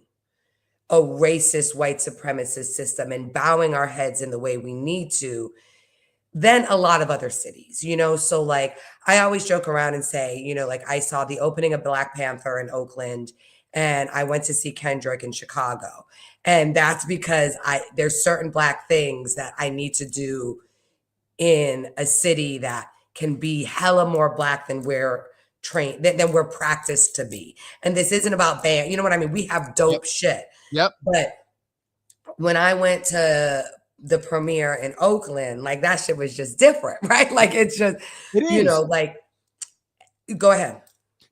a racist white supremacist system and bowing our heads in the way we need to than a lot of other cities, you know? So like, I always joke around and say, you know, like I saw the opening of Black Panther in Oakland, and I went to see Kendrick in Chicago. And that's because there's certain Black things that I need to do in a city that can be hella more Black than we're trained, than we're practiced to be. And this isn't about band, you know what I mean? We have dope shit. Yep. But when I went to the premiere in Oakland, like that shit was just different, right? Like it's just, you know, like, go ahead.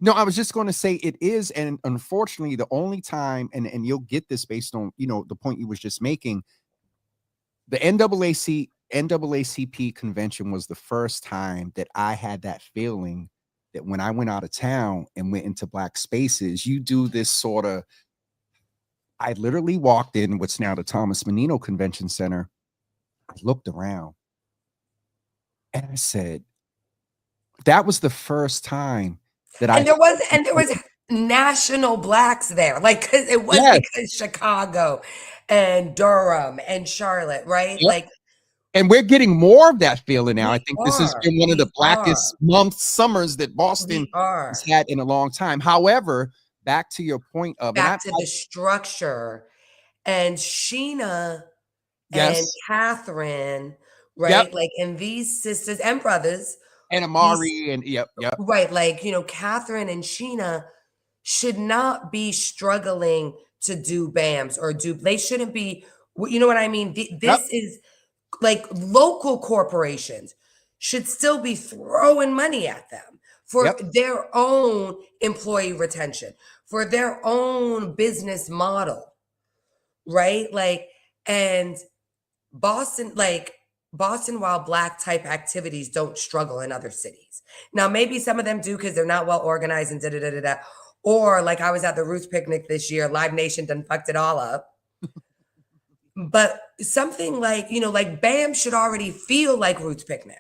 No, I was just going to say it is. And unfortunately, the only time, and you'll get this based on, you know, the point you was just making, the NAACP convention was the first time that I had that feeling that when I went out of town and went into Black spaces, you do this sort of, I literally walked in what's now the Thomas Menino Convention Center. I looked around and I said, that was the first time that there was national Blacks there. Like, cause it was because Chicago and Durham and Charlotte, right? Yep. Like, and we're getting more of that feeling now. I think this has been one of the blackest summers that Boston has had in a long time. However, back to your point of the structure, and Sheena and Catherine, right? Like, and these sisters and brothers, and Amari, and yep. Right. Like, you know, Catherine and Sheena should not be struggling to do BAMs or they shouldn't be, you know what I mean? This is like local corporations should still be throwing money at them for their own employee retention, for their own business model. right? Like, and Boston, like Boston while black type activities don't struggle in other cities. Now, maybe some of them do because they're not well organized and da da da da da. Or like I was at the Roots picnic this year, Live Nation done fucked it all up. But something like, like BAM should already feel like Roots picnic.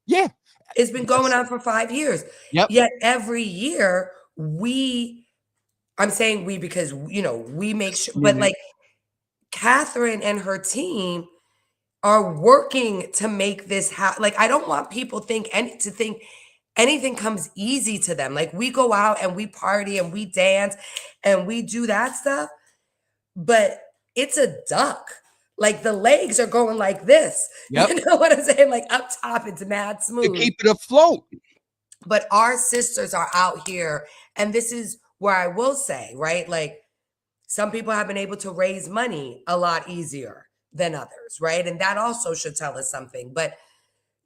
Yeah. It's been going on for 5 years. Yep. Yet every year I'm saying we because, we make sure, but like Catherine and her team are working to make this happen. Like, I don't want people to think anything comes easy to them. Like, we go out and we party and we dance and we do that stuff, but it's a duck. Like, the legs are going like this. Yep. You know what I'm saying? Like, up top, it's mad smooth. To keep it afloat. But our sisters are out here, and this is where I will say, right? Like, some people have been able to raise money a lot easier than others, right? And that also should tell us something. But,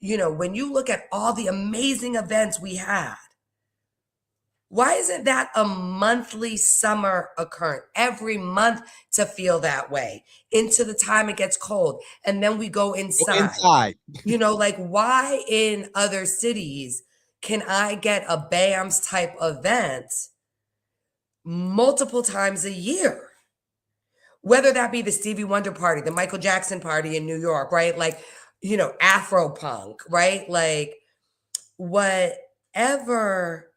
when you look at all the amazing events we had, why isn't that a monthly summer occurrence? Every month to feel that way into the time it gets cold. And then we go inside. Like, why in other cities can I get a BAMS type event multiple times a year? Whether that be the Stevie Wonder party, the Michael Jackson party in New York, right? Like, Afro punk, right? Like, whatever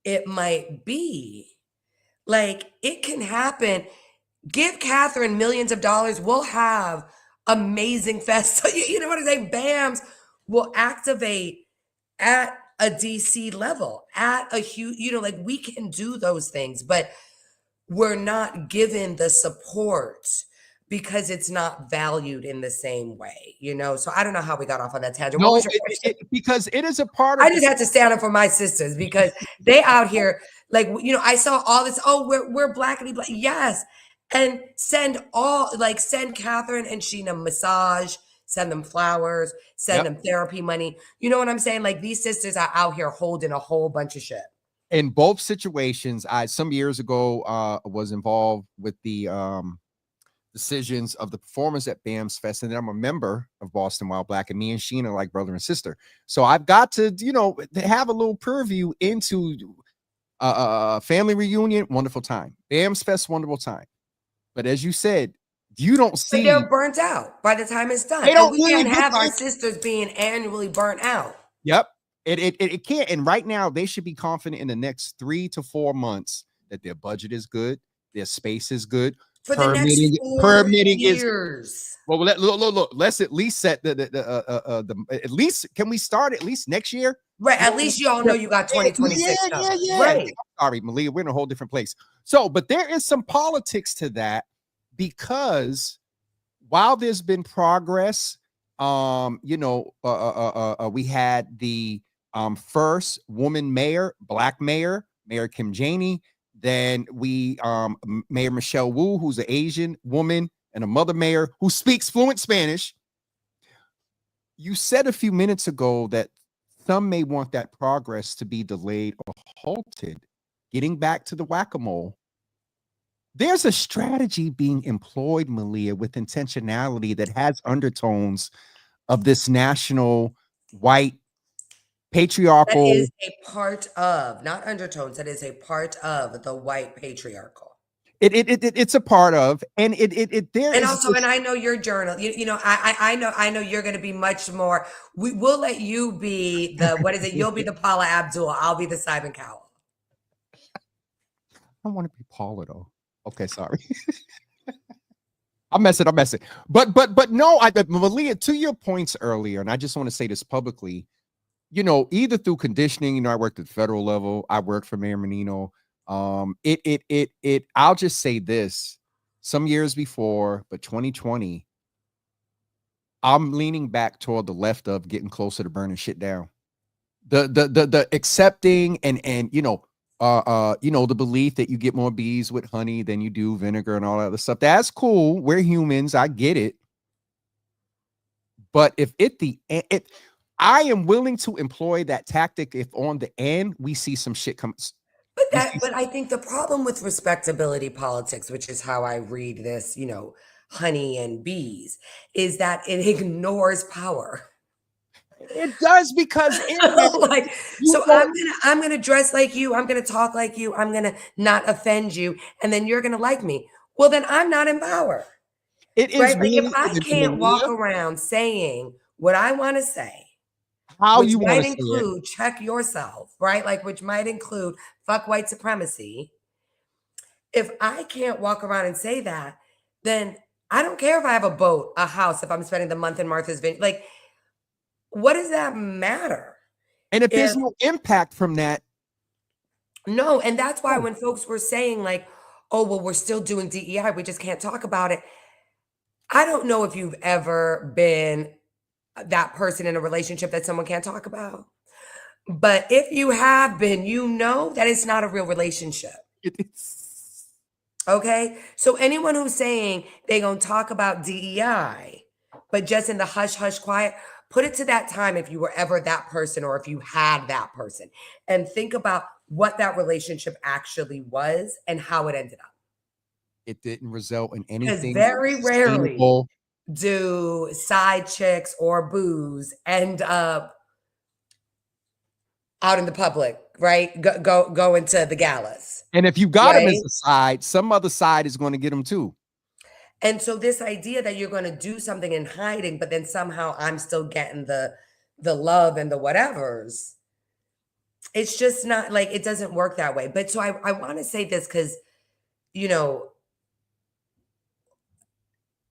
it might be, like, it can happen. Give Catherine millions of dollars. We'll have amazing fest. You know what I'm saying? BAMS will activate at a DC level, at a huge, like, we can do those things, but we're not given the support because it's not valued in the same way, So I don't know how we got off on that tangent. No, because it is a part of. I just had to stand up for my sisters because they out here, like, I saw all this. Oh, we're blackity black. Yes. And send Catherine and Sheena massage, send them flowers, send them therapy money. You know what I'm saying? Like, these sisters are out here holding a whole bunch of shit. In both situations, I some years ago was involved with the decisions of the performers at BAMS Fest, and then I'm a member of Boston Wild Black, and me and Sheena are like brother and sister. So I've got to, have a little purview into family reunion, wonderful time. BAMS Fest, wonderful time. But as you said, you don't see. But they're burnt out by the time it's done. They don't we can't have our sisters being annually burnt out. Yep. It can't. And right now, they should be confident in the next 3 to 4 months that their budget is good, their space is good. For the next 4 years. Well, look. Let's at least set the at least can we start at least next year? Right. At least you all know you got 2026. Yeah. Right. Sorry, Malia, we're in a whole different place. So, but there is some politics to that because while there's been progress, we had the first woman mayor, black mayor, Mayor Kim Janey. Then we, Mayor Michelle Wu, who's an Asian woman, and a mother mayor who speaks fluent Spanish. You said a few minutes ago that some may want that progress to be delayed or halted. Getting back to the whack-a-mole, there's a strategy being employed, Malia, with intentionality that has undertones of this national white patriarchal. That is a part of, not undertones. That is a part of the white patriarchal. It's a part of, and and also, and I know your journal. I know you're going to be much more. We'll let you be the what is it? You'll be the Paula Abdul. I'll be the Simon Cowell. I want to be Paula though. Okay, sorry. I'm messing. But no, Malia, to your points earlier, and I just want to say this publicly. Either through conditioning, I worked at the federal level. I worked for Mayor Menino. I'll just say this, some years before, but 2020, I'm leaning back toward the left of getting closer to burning shit down. The accepting and the belief that you get more bees with honey than you do vinegar and all that other stuff. That's cool. We're humans. I get it. But if I am willing to employ that tactic if on the end we see some shit come But I think the problem with respectability politics, which is how I read this, honey and bees, is that it ignores power. It does, because in that, Like, you so don't. I'm gonna dress like you, I'm gonna talk like you, I'm gonna not offend you, and then you're gonna like me. Well, then I'm not in power, It is right? Like if really I the can't walk media, around saying what I want to say, how which you want might to say it. include check yourself, right? Like which might include fuck white supremacy. If I can't walk around and say that, then I don't care if I have a boat, a house, if I'm spending the month in Martha's Vineyard. Like, what does that matter? And if there's If no impact from that, no, and that's why oh, when folks were saying, like, oh, well, we're still doing DEI, we just can't talk about it. I don't know if you've ever been that person in a relationship that someone can't talk about. But if you have been, you know that it's not a real relationship. it is. Okay. So anyone who's saying they're going to talk about DEI, but just in the hush, hush, quiet, put it to that time if you were ever that person or if you had that person and think about what that relationship actually was and how it ended up. It didn't result in Because anything very rarely sustainable. do side chicks or booze end up out in the public, right? Go into the galas, And if you got him as right? a side, some other side is going to get him too. And so this idea that you're going to do something in hiding, but then somehow I'm still getting the love and the whatevers. It's just not like it doesn't work that way. But so I want to say this because you know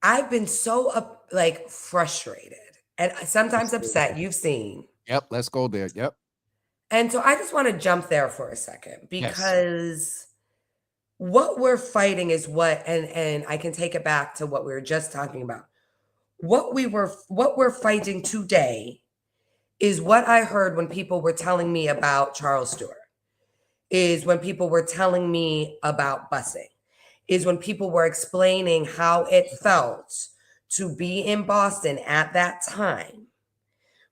I've been so like frustrated and Let's sometimes go there. upset. You've seen. Yep, let's go there. Yep. And so I just want to jump there for a second Yes. because what we're fighting is and I can take it back to what we were just talking about. What we're fighting today is what I heard when people were telling me about Charles Stewart, is when people were telling me about busing, is when people were explaining how it felt to be in Boston at that time,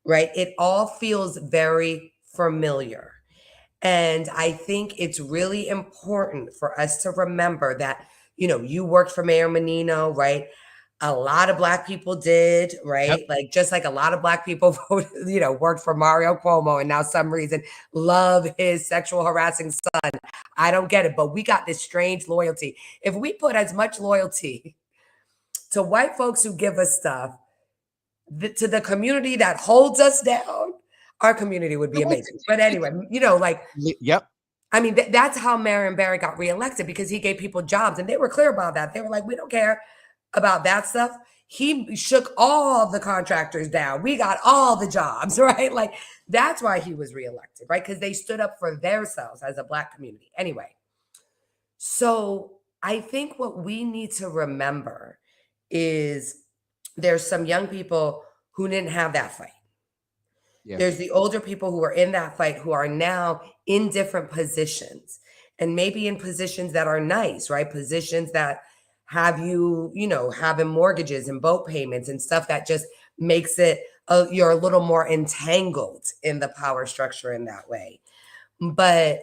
right? It all feels very familiar. And I think it's really important for us to remember that, you worked for Mayor Menino, right? A lot of Black people did, Yep. right? Like just like a lot of Black people voted, worked for Mario Cuomo and now some reason love his sexual harassing son. I don't get it, but we got this strange loyalty. If we put as much loyalty to white folks who give us stuff, to the community that holds us down, our community would be amazing. But anyway, like Yep. I mean, that's how Marion Barry got reelected because he gave people jobs and they were clear about that. They were like, we don't care about that stuff. He shook all the contractors down. We got all the jobs, right? Like that's why he was reelected, right? Because they stood up for themselves as a Black community. Anyway, so I think what we need to remember is there's some young people who didn't have that fight. Yeah. There's the older people who are in that fight who are now in different positions and maybe in positions that are nice, right? Positions that have you, having mortgages and boat payments and stuff that just makes it, you're a little more entangled in the power structure in that way. But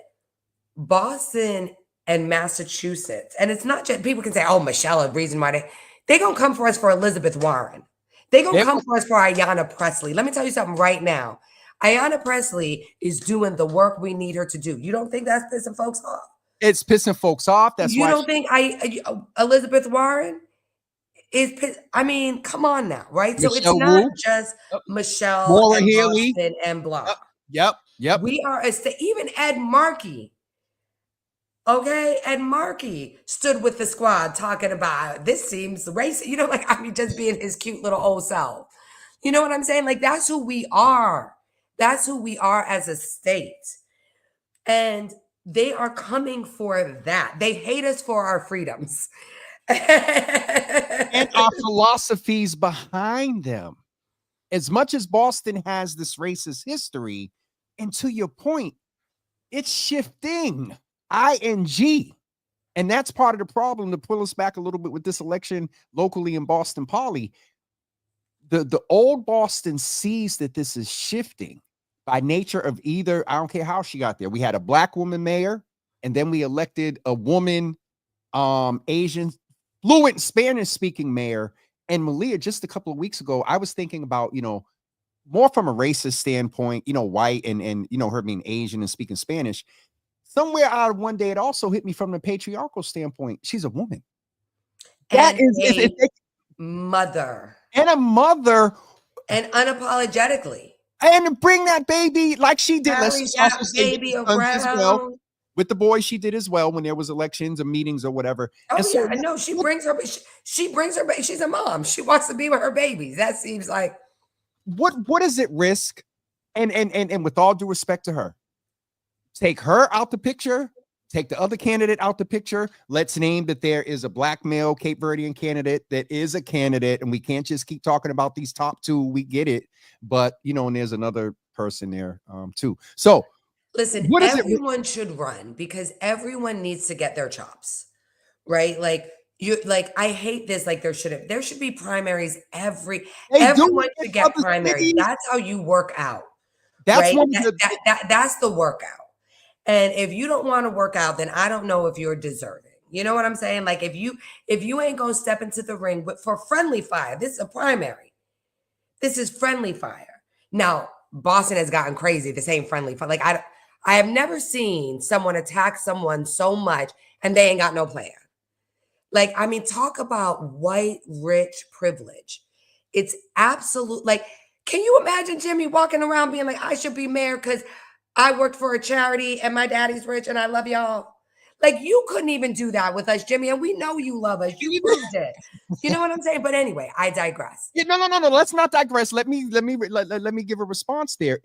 Boston and Massachusetts, and it's not just people can say, oh, Michelle, a reason why they gonna come for us for Elizabeth Warren. They gonna They come will- for us for Ayanna Presley. Let me tell you something right now. Ayanna Presley is doing the work we need her to do. You don't think that's pissing folks off? It's pissing folks off. That's You why don't think Elizabeth Warren is pissed? I mean, come on now, right? So it's Michelle not Wu, just yep. Michelle Maura and Healey. Boston and blah. Yep. Yep. We are even Ed Markey. Okay, Ed Markey stood with the squad talking about this seems racist, just being his cute little old self. You know what I'm saying? Like that's who we are. That's who we are as a state. And they are coming for that. They hate us for our freedoms. And our philosophies behind them. As much as Boston has this racist history, and to your point, it's shifting. ING. And that's part of the problem, to pull us back a little bit with this election locally in Boston Poly. The old Boston sees that this is shifting by nature of either, I don't care how she got there. We had a Black woman mayor, and then we elected a woman, Asian, fluent Spanish speaking mayor. And Malia, just a couple of weeks ago, I was thinking about, more from a racist standpoint, white and her being Asian and speaking Spanish. Somewhere out of one day, it also hit me from the patriarchal standpoint. She's a woman. And a mother. And a mother. And unapologetically. And bring that baby like she did. Let's also say baby around. With the boys, she did as well when there was elections or meetings or whatever. Oh, and so, yeah, no, she brings her baby. She's a mom. She wants to be with her babies. That seems like what is it risk? And with all due respect to her, take her out the picture, take the other candidate out the picture. Let's name that there is a black male Cape Verdean candidate that is a candidate, and we can't just keep talking about these top two. We get it, but and there's another person there too. So listen, everyone should run because everyone needs to get their chops, right? Like I hate this. Like there should be primaries. Everyone should get primaries. That's how you work out. That's right? That's the workout. And if you don't want to work out, then I don't know if you're deserving. You know what I'm saying? Like if you ain't gonna step into the ring, but for friendly fire, this is a primary. This is friendly fire. Now, Boston has gotten crazy. This ain't friendly fire. Like I have never seen someone attack someone so much and they ain't got no plan. Like, I mean, talk about white, rich privilege. It's absolute. Like, can you imagine Jimmy walking around being like, I should be mayor because I worked for a charity and my daddy's rich and I love y'all. Like you couldn't even do that with us, Jimmy. And we know you love us. You proved it. You know what I'm saying? But anyway, I digress. Yeah, no. Let's not digress. Let me give a response there.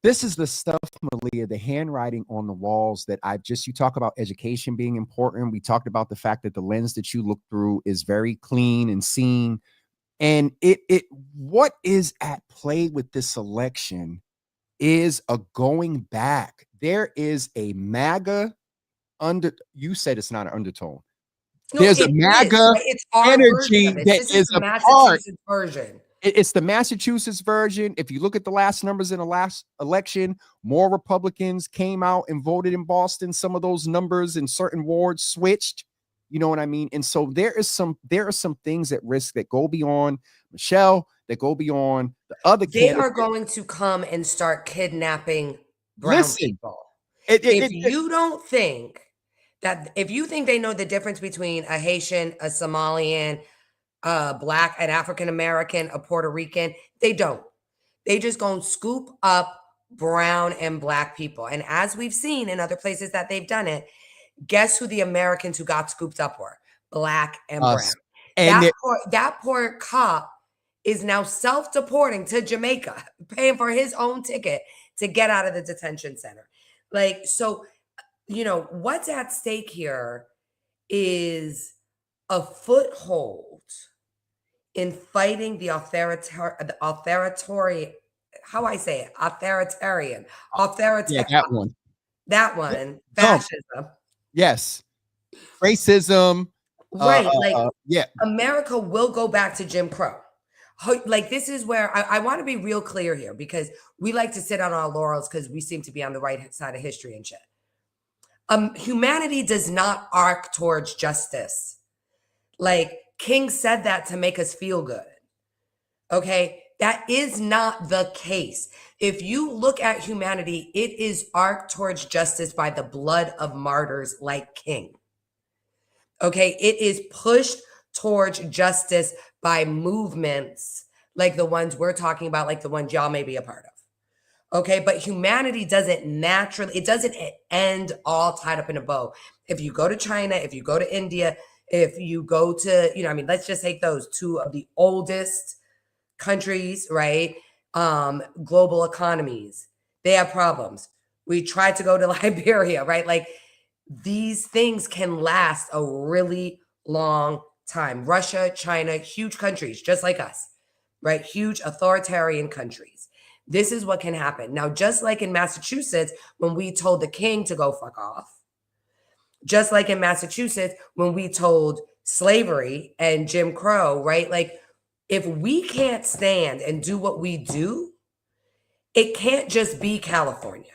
This is the stuff, Malia, the handwriting on the walls that you talk about education being important. We talked about the fact that the lens that you look through is very clean and seen. And what is at play with this election is a going back. There is a MAGA you said it's not an undertone. No, there's a MAGA energy that is a Massachusetts version. It's the Massachusetts version. If you look at the last numbers in the last election, more Republicans came out and voted in Boston. Some of those numbers in certain wards switched. You know what I mean? And so there are some things at risk that go beyond Michelle, that go beyond the other candidates. They are going to come and start kidnapping brown people. If you think they know the difference between a Haitian, a Somalian, a Black, an African American, a Puerto Rican, they don't. They just gonna scoop up brown and Black people. And as we've seen in other places that they've done it, guess who the Americans who got scooped up were? Black and brown. And that poor cop is now self-deporting to Jamaica, paying for his own ticket to get out of the detention center. Like, so, what's at stake here is a foothold in fighting the authoritarian, that one, fascism. Yes. Racism. Right. America will go back to Jim Crow. Like, this is where I want to be real clear here because we like to sit on our laurels because we seem to be on the right side of history and shit. Humanity does not arc towards justice. Like, King said that to make us feel good. Okay? That is not the case. If you look at humanity, it is arced towards justice by the blood of martyrs like King. Okay? It is pushed towards justice by movements like the ones we're talking about, like the ones y'all may be a part of. Okay? But humanity doesn't end all tied up in a bow. If you go to China, if you go to India, if you go to, let's just take those two of the oldest countries, right? Global economies, they have problems. We tried to go to Liberia, right? Like, these things can last a really long time. Russia, China, huge countries, just like us, right? Huge authoritarian countries. This is what can happen. Now, just like in Massachusetts, when we told the king to go fuck off, just like in Massachusetts, when we told slavery and Jim Crow, right? Like, if we can't stand and do what we do, it can't just be California.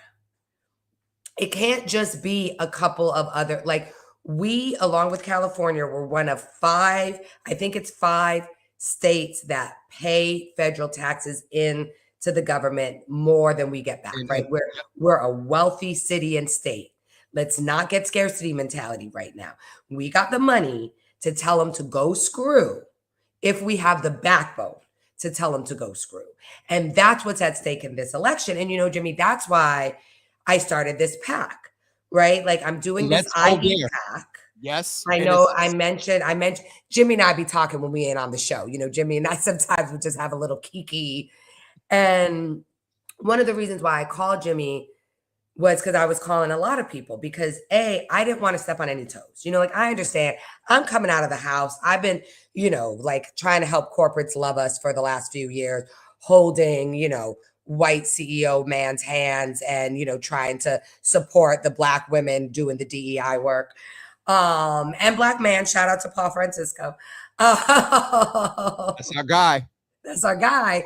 it can't just be a couple of other, like, we, along with California, were one of five, I think it's five states that pay federal taxes in to the government more than we get back, right? We're a wealthy city and state. Let's not get scarcity mentality right now. We got the money to tell them to go screw if we have the backbone to tell them to go screw. And that's what's at stake in this election. And, Jimmy, that's why I started this pack, right? Like, I'm doing this IB pack. Yes. I know I mentioned Jimmy and I be talking when we ain't on the show. Jimmy and I sometimes we just have a little kiki. And one of the reasons why I called Jimmy was because I was calling a lot of people because I didn't want to step on any toes. Like, I understand I'm coming out of the house. I've been, like, trying to help corporates love us for the last few years, holding, white CEO man's hands and, trying to support the Black women doing the DEI work. And Black man, shout out to Paul Francisco. That's our guy. That's our guy.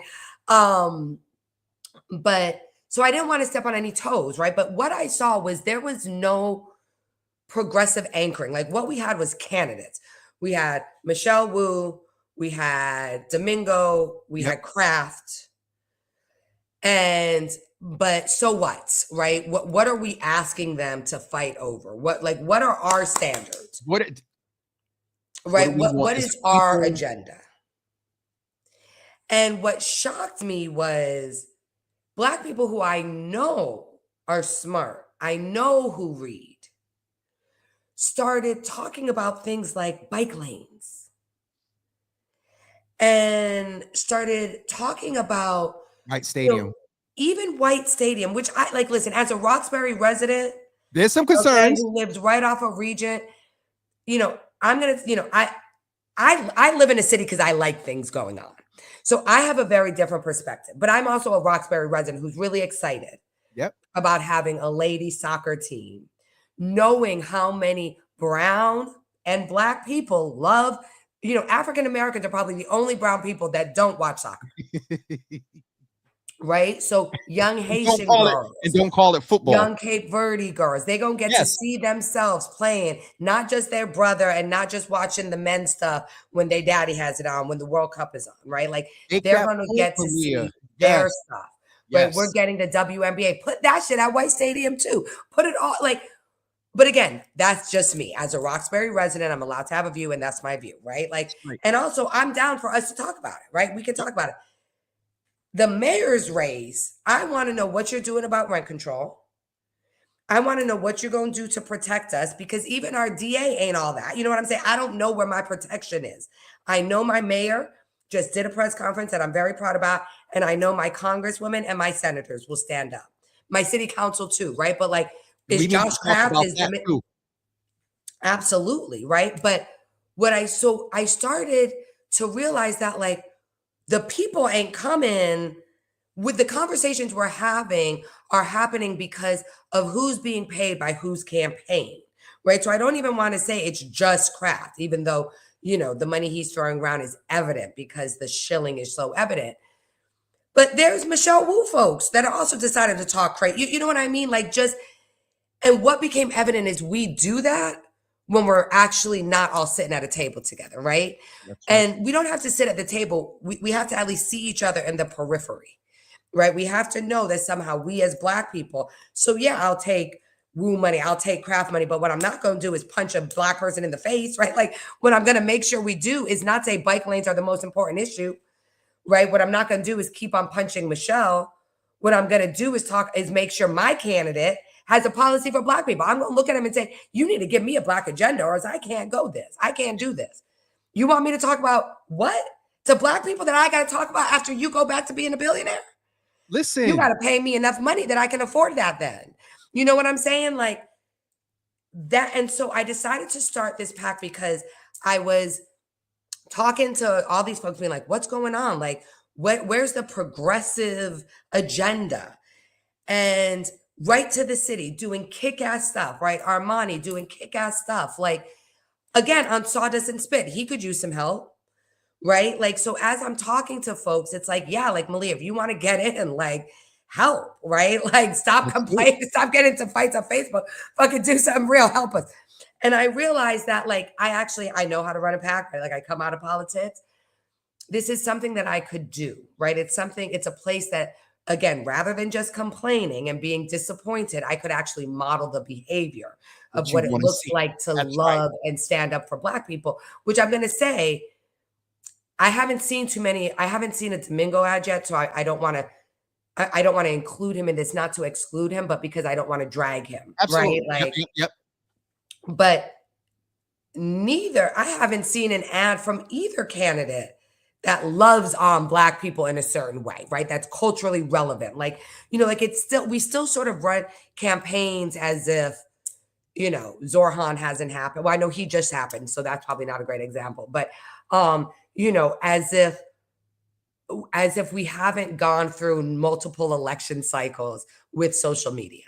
But so I didn't want to step on any toes, right? But what I saw was there was no progressive anchoring. Like, what we had was candidates. We had Michelle Wu, we had Domingo, we had Kraft. But so what, right? What are we asking them to fight over? What are our standards? What is our agenda? And what shocked me was Black people who I know are smart, I know who read, started talking about things like bike lanes and started talking about White Stadium. Even White Stadium, which I like. Listen, as a Roxbury resident, there's some concerns. Who lives right off of Regent, I'm gonna, I live in a city because I like things going on. So I have a very different perspective. But I'm also a Roxbury resident who's really excited about having a ladies soccer team, knowing how many brown and Black people love, African Americans are probably the only brown people that don't watch soccer. Right? So young Haitian girls. And don't call it football. Young Cape Verde girls. They're going to get to see themselves playing, not just their brother and not just watching the men's stuff when their daddy has it on, when the World Cup is on, right? Like, they're going to get to see their stuff. Right? We're getting the WNBA. Put that shit at White Stadium too. Put it all, like, but again, that's just me. As a Roxbury resident, I'm allowed to have a view, and that's my view, right? Like, and also I'm down for us to talk about it, right? We can talk about it. The mayor's race, I want to know what you're doing about rent control. I want to know what you're going to do to protect us, because even our DA ain't all that. You know what I'm saying? I don't know where my protection is. I know my mayor just did a press conference that I'm very proud about, and I know my congresswomen and my senators will stand up. My city council too, right? But like, is Josh Kraft absolutely, right? But I started to realize that, like, the people ain't coming with the conversations we're having are happening because of who's being paid by whose campaign, right? So I don't even want to say it's just Kraft, even though, the money he's throwing around is evident because the shilling is so evident. But there's Michelle Wu folks that are also decided to talk crazy. You know what I mean? Like, and what became evident is we do that when we're actually not all sitting at a table together, right? And we don't have to sit at the table. We have to at least see each other in the periphery, right? We have to know that somehow we as Black people, so yeah, I'll take Wu money, I'll take Kraft money, but what I'm not going to do is punch a Black person in the face, right? Like, what I'm going to make sure we do is not say bike lanes are the most important issue, right? What I'm not going to do is keep on punching Michelle. What I'm going to do is make sure my candidate has a policy for Black people. I'm going to look at him and say, you need to give me a Black agenda, or else I can't go this. I can't do this. You want me to talk about what? To Black people that I got to talk about after you go back to being a billionaire? Listen. You got to pay me enough money that I can afford that then. You know what I'm saying? Like that. And so I decided to start this pack because I was talking to all these folks being like, what's going on? Like, where's the progressive agenda? And right to the city, doing kick-ass stuff, right? Armani doing kick-ass stuff. Like, again, on Sawdust and Spit, he could use some help, right? Like, so as I'm talking to folks, it's like, yeah, like, Malia, if you want to get in, like, help, right? Like, stop complaining, stop getting into fights on Facebook, fucking do something real, help us. And I realized that, like, I know how to run a pack, right? Like, I come out of politics. This is something that I could do, right? It's a place that, again, rather than just complaining and being disappointed, I could actually model the behavior of what it looks like to love and stand up for Black people, which I'm going to say, I haven't seen a Domingo ad yet, so I don't want to include him in this, not to exclude him, but because I don't want to drag him, Absolutely. right? Like, Yep. But I haven't seen an ad from either candidate that loves on Black people in a certain way, right? That's culturally relevant. Like, like we still sort of run campaigns as if, Zorhan hasn't happened. Well, I know he just happened, so that's probably not a great example, but, as if we haven't gone through multiple election cycles with social media,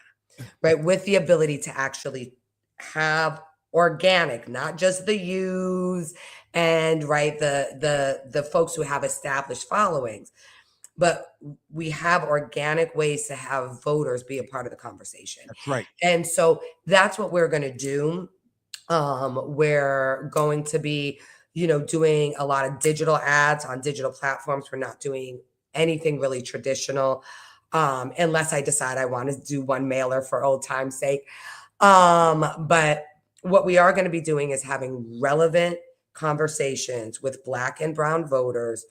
right? With the ability to actually have organic, not just the use and right the folks who have established followings, but we have organic ways to have voters be a part of the conversation. That's right. And so that's what we're going to do. We're going to be, doing a lot of digital ads on digital platforms. We're not doing anything really traditional, unless I decide I want to do one mailer for old time's sake. But what we are going to be doing is having relevant conversations with Black and brown voters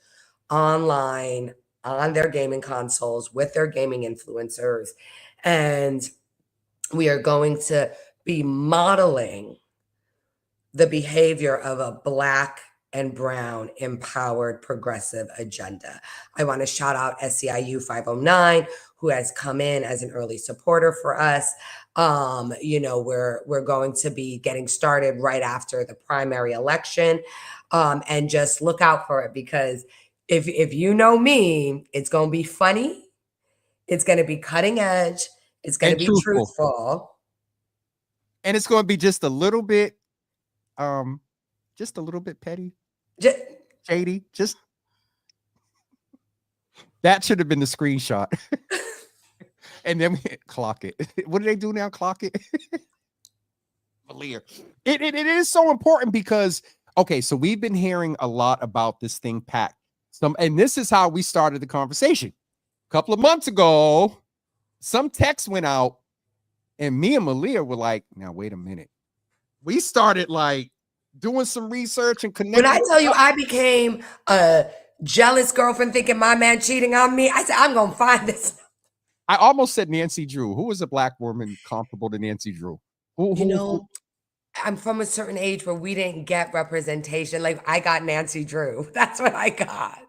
online, on their gaming consoles, with their gaming influencers. And we are going to be modeling the behavior of a Black and brown empowered progressive agenda. I want to shout out SEIU 509, who has come in as an early supporter for us. We're going to be getting started right after the primary election, and just look out for it, because if you know me, it's going to be funny, it's going to be cutting edge, it's going to be truthful, and it's going to be just a little bit petty, shady. Just that should have been the screenshot. And then we clock it. What do they do now? Clock it. Malia. It is so important because, okay, so we've been hearing a lot about this thing, PAC. And this is how we started the conversation. A couple of months ago, some text went out, and me and Malia were like, now, wait a minute. We started like doing some research and connecting. When I tell you I became a jealous girlfriend thinking my man cheating on me, I said, I'm going to find this. I almost said Nancy Drew. Who is a Black woman comparable to Nancy Drew? I'm from a certain age where we didn't get representation. Like, I got Nancy Drew. That's what I got.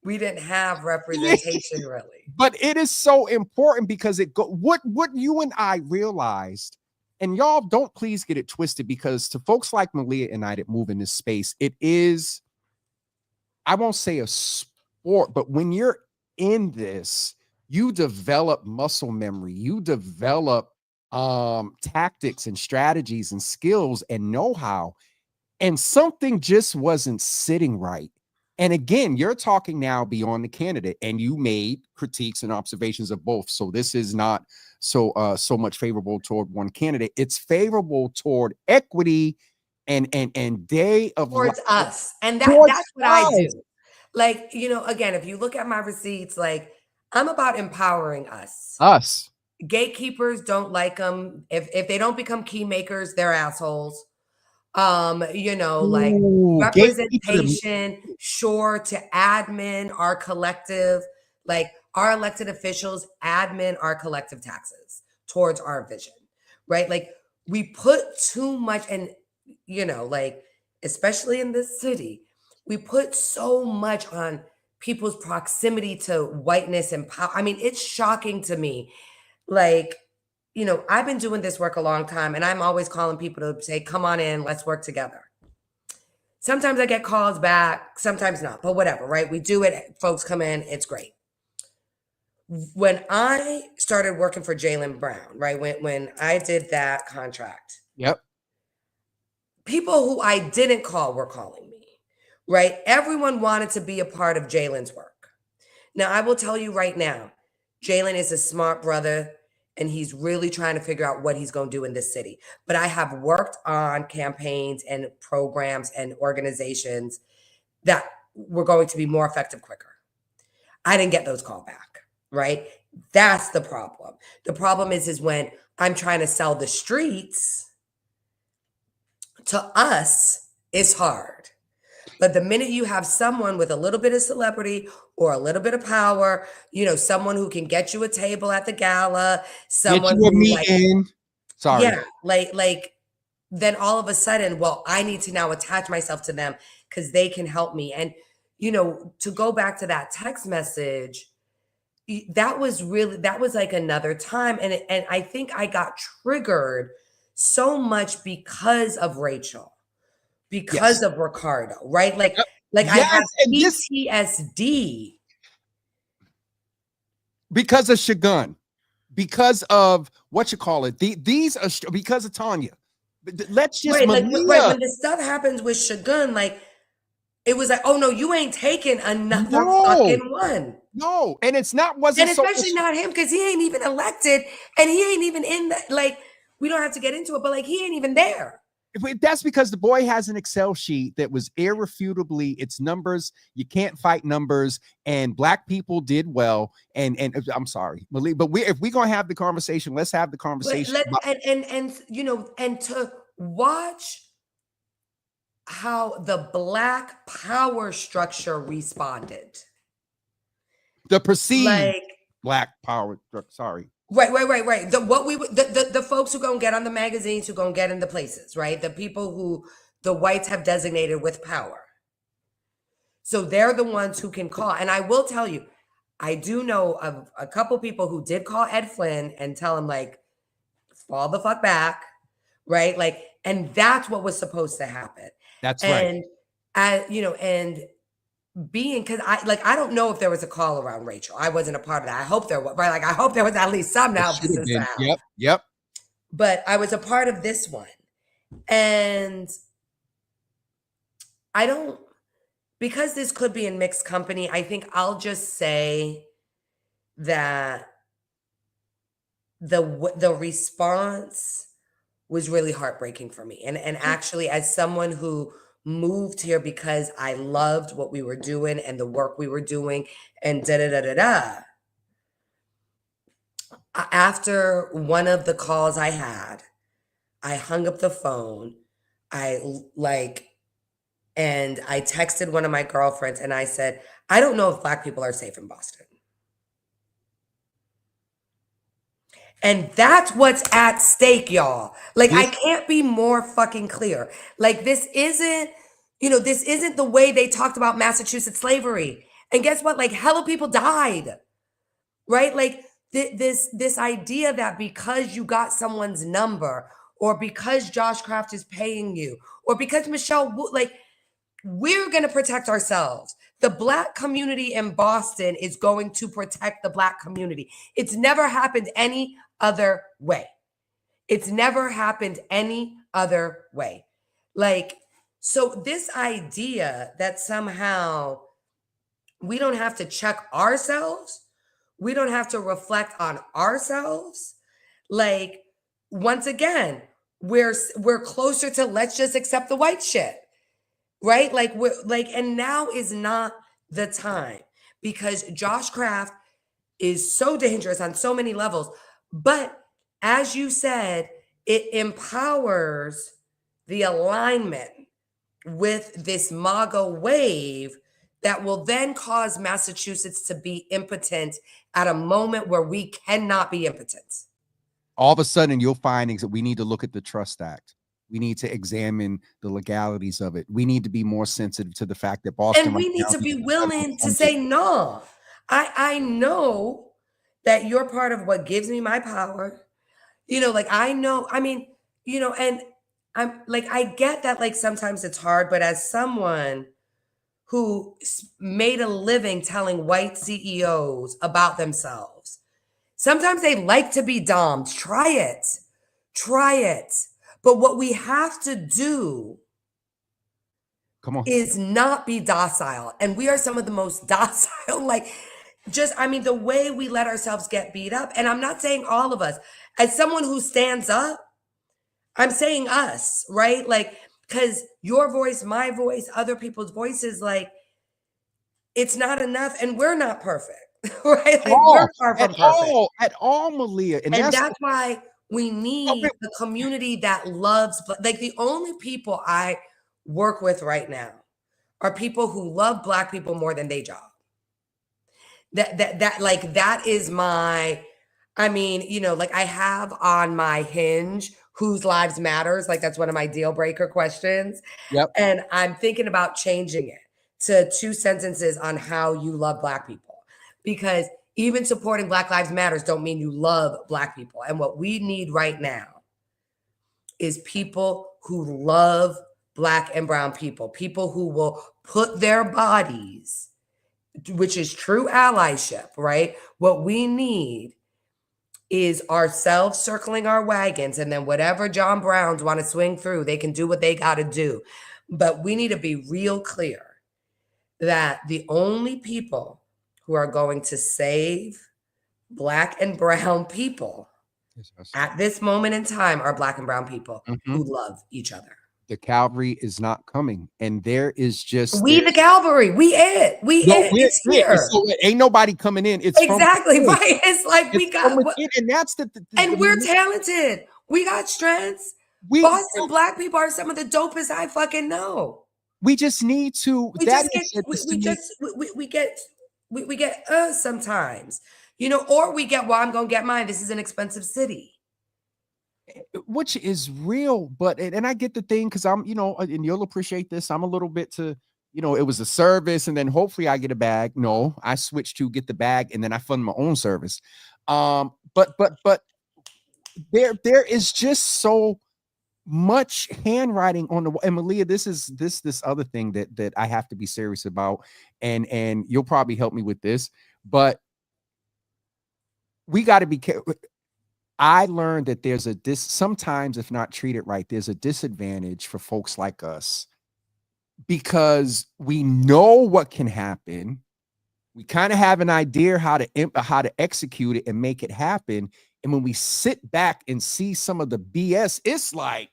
We didn't have representation really. But it is so important because what you and I realized, and y'all don't please get it twisted, because to folks like Malia and I that move in this space, it is, I won't say a sport, but when you're in this, you develop muscle memory, you develop tactics and strategies and skills and know-how, and something just wasn't sitting right. And again, you're talking now beyond the candidate, and you made critiques and observations of both. So this is not so much favorable toward one candidate. It's favorable toward equity and day of towards us. And that's what I do. Like, again, if you look at my receipts, like, I'm about empowering us. Gatekeepers don't like them. If they don't become key makers, they're assholes. Like representation, sure, to admin our collective, like our elected officials admin our collective taxes towards our vision, right? Like, we put too much, and like, especially in this city, we put so much on people's proximity to whiteness and power. I mean, it's shocking to me. Like, I've been doing this work a long time, and I'm always calling people to say, come on in, let's work together. Sometimes I get calls back, sometimes not, but whatever, right? We do it. Folks come in, it's great. When I started working for Jaylen Brown, right? When I did that contract. Yep. People who I didn't call were calling me, right? Everyone wanted to be a part of Jaylen's work. Now, I will tell you right now, Jalen is a smart brother and he's really trying to figure out what he's going to do in this city. But I have worked on campaigns and programs and organizations that were going to be more effective quicker. I didn't get those called back, right? That's the problem. The problem is when I'm trying to sell the streets to us, it's hard. But the minute you have someone with a little bit of celebrity or a little bit of power, someone who can get you a table at the gala, someone Get you a who meeting. Sorry. Yeah, like then all of a sudden, well, I need to now attach myself to them because they can help me. And to go back to that text message, that was like another time. And I think I got triggered so much because of Rachel, because of Ricardo, right? Like I have PTSD because of Shagun, because of what you call it. These are because of Tanya. Let's just right, when the stuff happens with Shagun, like it was like, oh no, you ain't taking another fucking one. No, and it's not and especially not him, because he ain't even elected and he ain't even in the, like, we don't have to get into it, but like he ain't even there. That's because the boy has an Excel sheet that was irrefutably, it's numbers. You can't fight numbers, and black people did well. And I'm sorry, Malia, but if we're gonna have the conversation, let's have the conversation. And to watch how the Black power structure responded. The perceived Black power. Sorry. Right. The folks who gonna get on the magazines, who gonna get in the places, right? The people who the whites have designated with power. So they're the ones who can call. And I will tell you, I do know of a couple people who did call Ed Flynn and tell him, like, fall the fuck back, right? Like, and that's what was supposed to happen. That's right. And being, because I don't know if there was a call around Rachel. I wasn't a part of that. I hope there was, right? Like, I hope there was at least some now. Yep. But I was a part of this one. And I don't, because this could be in mixed company, I think I'll just say that the response was really heartbreaking for me. And actually, as someone who moved here because I loved what we were doing and the work we were doing and after one of the calls I had, I hung up the phone. And I texted one of my girlfriends and I said, I don't know if Black people are safe in Boston. And that's what's at stake, y'all. Like, I can't be more fucking clear. Like, this isn't the way they talked about Massachusetts slavery. And guess what? Like, hella people died, right? Like, this idea that because you got someone's number, or because Josh Kraft is paying you, or because Michelle, like, we're going to protect ourselves. The Black community in Boston is going to protect the Black community. It's never happened any other way. It's never happened any other way. Like, so this idea that somehow we don't have to check ourselves, we don't have to reflect on ourselves. Like, once again, we're closer to let's just accept the white shit. Right? Like, and now is not the time, because Josh Kraft is so dangerous on so many levels. But as you said, it empowers the alignment with this MAGA wave that will then cause Massachusetts to be impotent at a moment where we cannot be impotent. All of a sudden, you'll find that we need to look at the Trust Act. We need to examine the legalities of it. We need to be more sensitive to the fact that Boston, and we need to be willing to say no. I know that you're part of what gives me my power. Like, I know, I mean, and I'm like, I get that, like, sometimes it's hard, but as someone who made a living telling white CEOs about themselves, sometimes they like to be domed. Try it. But what we have to do is not be docile. And we are some of the most docile. Like, just, I mean, the way we let ourselves get beat up, and I'm not saying all of us, as someone who stands up, I'm saying us, right? Like, because your voice, my voice, other people's voices, like, it's not enough, and we're not perfect, right? Like, we're far from perfect. At all, Malia. And And that's that's why we need the community that loves, like, the only people I work with right now are people who love Black people more than they job. Like, that is my, I mean, like, I have on my Hinge whose lives matters, like, that's one of my deal breaker questions. yep. And I'm thinking about changing it to 2 sentences on how you love Black people, because even supporting Black Lives Matters don't mean you love Black people. And what we need right now is people who love Black and brown people who will put their bodies, which is true allyship, right? What we need is ourselves circling our wagons, and then whatever John Browns want to swing through, they can do what they got to do. But we need to be real clear that the only people who are going to save Black and brown people at this moment in time are Black and brown people who love each other. The cavalry is not coming, and there is just the cavalry. It's here. So ain't nobody coming in. It's exactly right. It's like we got, and that's and we're talented. We got strengths. Boston Black people are some of the dopest I fucking know. We just need to. We get sometimes, or we get, well, I'm gonna get mine. This is an expensive city. Which is real, but and I get the thing, because I'm, and you'll appreciate this. I'm a little bit to, it was a service, and then hopefully I get a bag. No, I switched to get the bag, and then I fund my own service. But there is just so much handwriting on the wall. And Malia, this is this other thing that I have to be serious about, and you'll probably help me with this, but we got to be careful. I learned that there's sometimes, if not treated right, there's a disadvantage for folks like us, because we know what can happen. We kind of have an idea how to execute it and make it happen. And when we sit back and see some of the BS, it's like,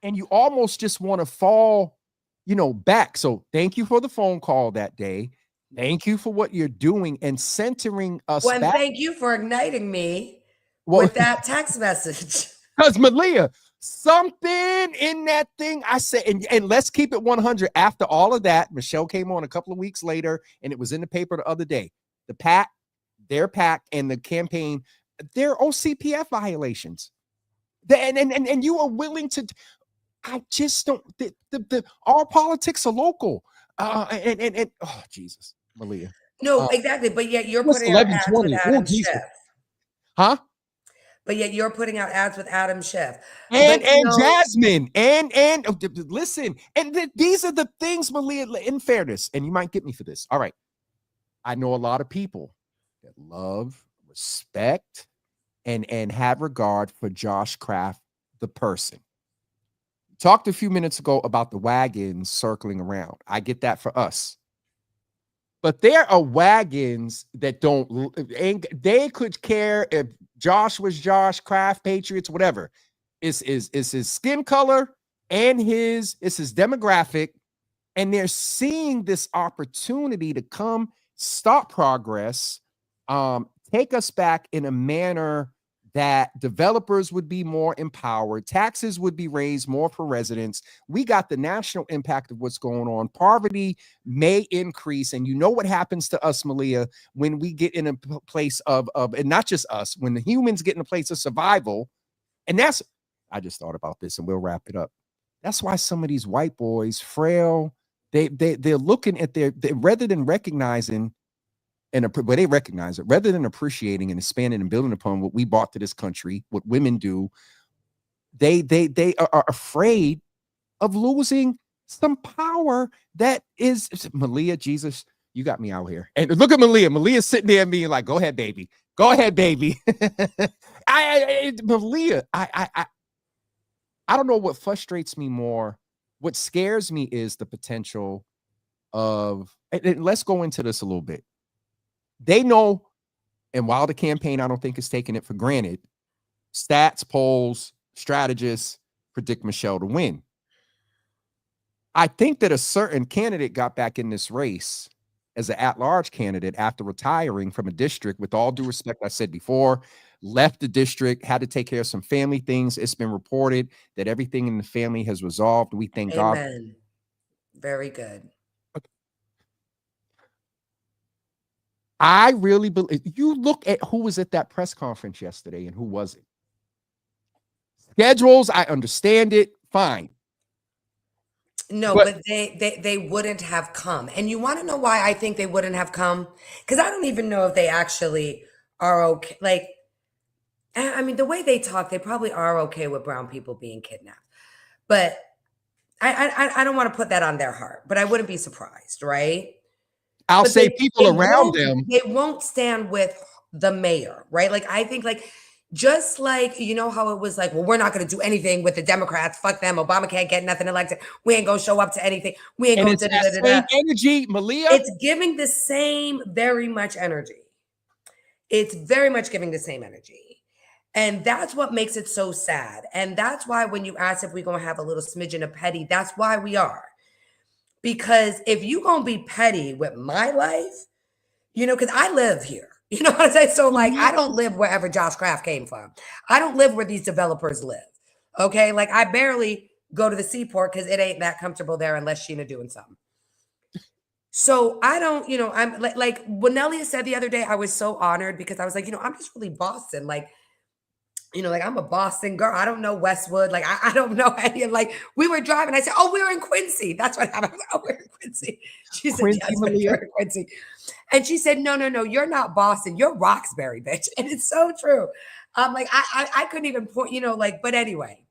and you almost just want to fall, back. So thank you for the phone call that day. Thank you for what you're doing and centering us back. And thank you for igniting me with that text message. Because Malia, something in that thing I said, and let's keep it 100. After all of that, Michelle came on a couple of weeks later, and it was in the paper the other day. The PAC, their PAC, and the campaign, they're OCPF violations. And you are willing to. I just don't. Our politics are local. And oh Jesus, Malia. No, exactly. But yet you're putting out ads with Adam Schiff. Huh? But yet you're putting out ads with Adam Schiff. And Jasmine. And listen, and these are the things, Malia, in fairness, and you might get me for this. All right. I know a lot of people that love, respect, and have regard for Josh Kraft, the person. Talked a few minutes ago about the wagons circling around. I get that for us. But there are wagons that they could care if Josh was Josh, Kraft, Patriots, whatever. It's his skin color and it's his demographic. And they're seeing this opportunity to come stop progress, take us back in a manner that developers would be more empowered, taxes would be raised more for residents. We got the national impact of what's going on. Poverty may increase, and you know what happens to us, Malia, when we get in a place of and not just us, when the humans get in a place of survival. And that's, I just thought about this, and we'll wrap it up. That's why some of these white boys, frail, they're looking at rather than recognizing. But they recognize it, rather than appreciating and expanding and building upon what we brought to this country, what women do. They are afraid of losing some power that is Malia. Jesus, you got me out here. And look at Malia. Malia's sitting there and being like, "Go ahead, baby. Go ahead, baby." Malia, I don't know what frustrates me more. What scares me is the potential of. And let's go into this a little bit. They know, and while the campaign, I don't think is taking it for granted, stats, polls, strategists predict Michelle to win. I think that a certain candidate got back in this race as an at-large candidate after retiring from a district. With all due respect, I said before, left the district, had to take care of some family things. It's been reported that everything in the family has resolved. We thank God. Amen. Very good. I really believe, you look at who was at that press conference yesterday and who wasn't. Schedules, I understand it, fine. No, but they wouldn't have come. And you want to know why I think they wouldn't have come? Because I don't even know if they actually are okay. Like, I mean, the way they talk, they probably are okay with brown people being kidnapped. But I don't want to put that on their heart, but I wouldn't be surprised, right? I'll But say people around them. They won't stand with the mayor, right? Like, I think, like, just like, you know how it was like, well, we're not going to do anything with the Democrats. Fuck them. Obama can't get nothing elected. We ain't going to show up to anything. We ain't And going it's to that same energy, Malia. It's giving the same very much energy. It's very much giving the same energy. And that's what makes it so sad. And that's why when you ask if we're going to have a little smidgen of petty, that's why we are. Because if you going to be petty with my life, you know, because I live here. You know what I'm saying? So, like, I don't live wherever Josh Kraft came from. I don't live where these developers live. Okay? Like, I barely go to the seaport because it ain't that comfortable there unless Sheena doing something. So I don't, you know, I'm like when Nelia said the other day, I was so honored because I was like, you know, I'm just really Boston. Like, you know, like I'm a Boston girl. I don't know Westwood. Like, I don't know any of, like, we were driving. I said, oh, we're in Quincy. That's what happened. Oh, we're in Quincy. She said, Quincy, yes, Malia. we're in Quincy. And she said, no, you're not Boston. You're Roxbury, bitch. And it's so true. Like, I couldn't even point, you know, like, but anyway,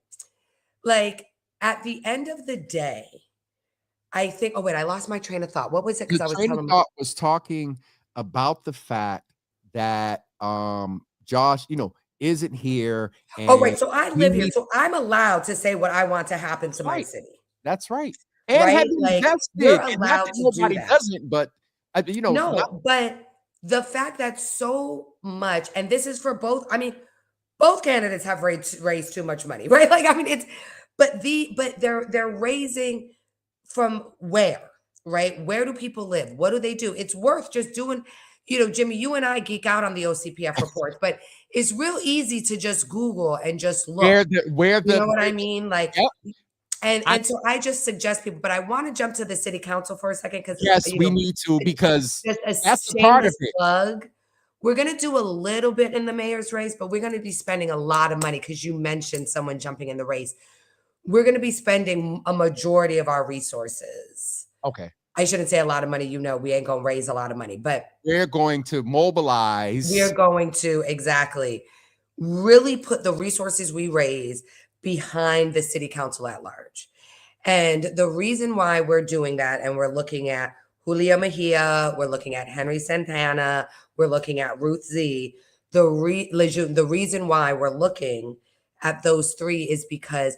like at the end of the day, I think, oh, wait, I lost my train of thought. What was it? Because The I was train of telling thought was talking about the fact that Josh, you know, isn't here. oh, right. And So I we live here. need, So I'm allowed to say what I want to happen to my right. city, That's right. And have right? Like, you're invested. And not allowed that to do nobody that. doesn't, but you know, not No, but the fact that so much, and this is for both, I mean, both candidates have raised too much money, right? Like, I mean, but they're raising from where, right? Where do people live? What do they do? It's worth just doing, you know, Jimmy, you and I geek out on the OCPF reports, but it's real easy to just Google and just look. where You the know what I mean? Like, yep. and so I just suggest people, but I want to jump to the city council for a second because, Yes, you we know, need to, because just a that's a part of shameless it. plug. We're going to do a little bit in the mayor's race, but we're going to be spending a lot of money because you mentioned someone jumping in the race. We're going to be spending a majority of our resources. Okay. I shouldn't say a lot of money. You know, we ain't going to raise a lot of money, but We're going to mobilize. we're going to exactly really put the resources we raise behind the city council at large. And the reason why we're doing that, and we're looking at Julia Mejia, we're looking at Henry Santana, we're looking at Ruth Z. The reason why we're looking at those three is because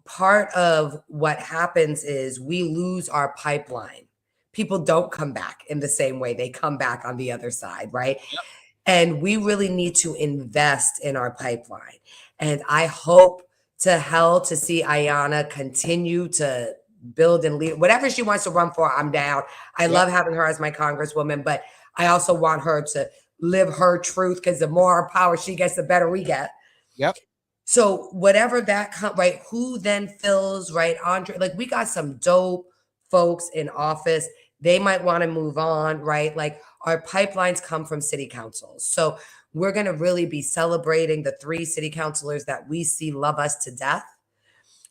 part of what happens is we lose our pipeline. People don't come back in the same way they come back on the other side, right? Yep. And we really need to invest in our pipeline. And I hope to hell to see Ayanna continue to build and lead whatever she wants to run for. I'm down. I love having her as my congresswoman, but I also want her to live her truth, because the more power she gets, the better we get. Yep. So whatever that right, who then fills, right, Andre, like, we got some dope folks in office. They might want to move on, right? Like, our pipelines come from city councils. So we're going to really be celebrating the 3 city councilors that we see love us to death.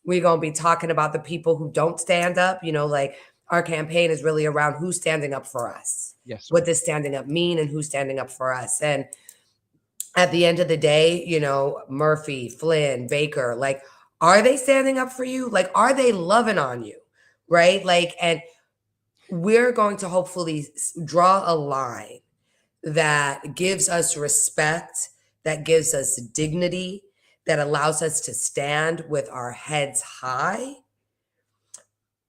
We're going to be talking about the people who don't stand up. You know, like, our campaign is really around who's standing up for us. Yes. What does standing up mean, and who's standing up for us? And at the end of the day, you know, Murphy, Flynn, Baker, like, are they standing up for you? Like, are they loving on you? Right? Like, and we're going to hopefully draw a line that gives us respect, that gives us dignity, that allows us to stand with our heads high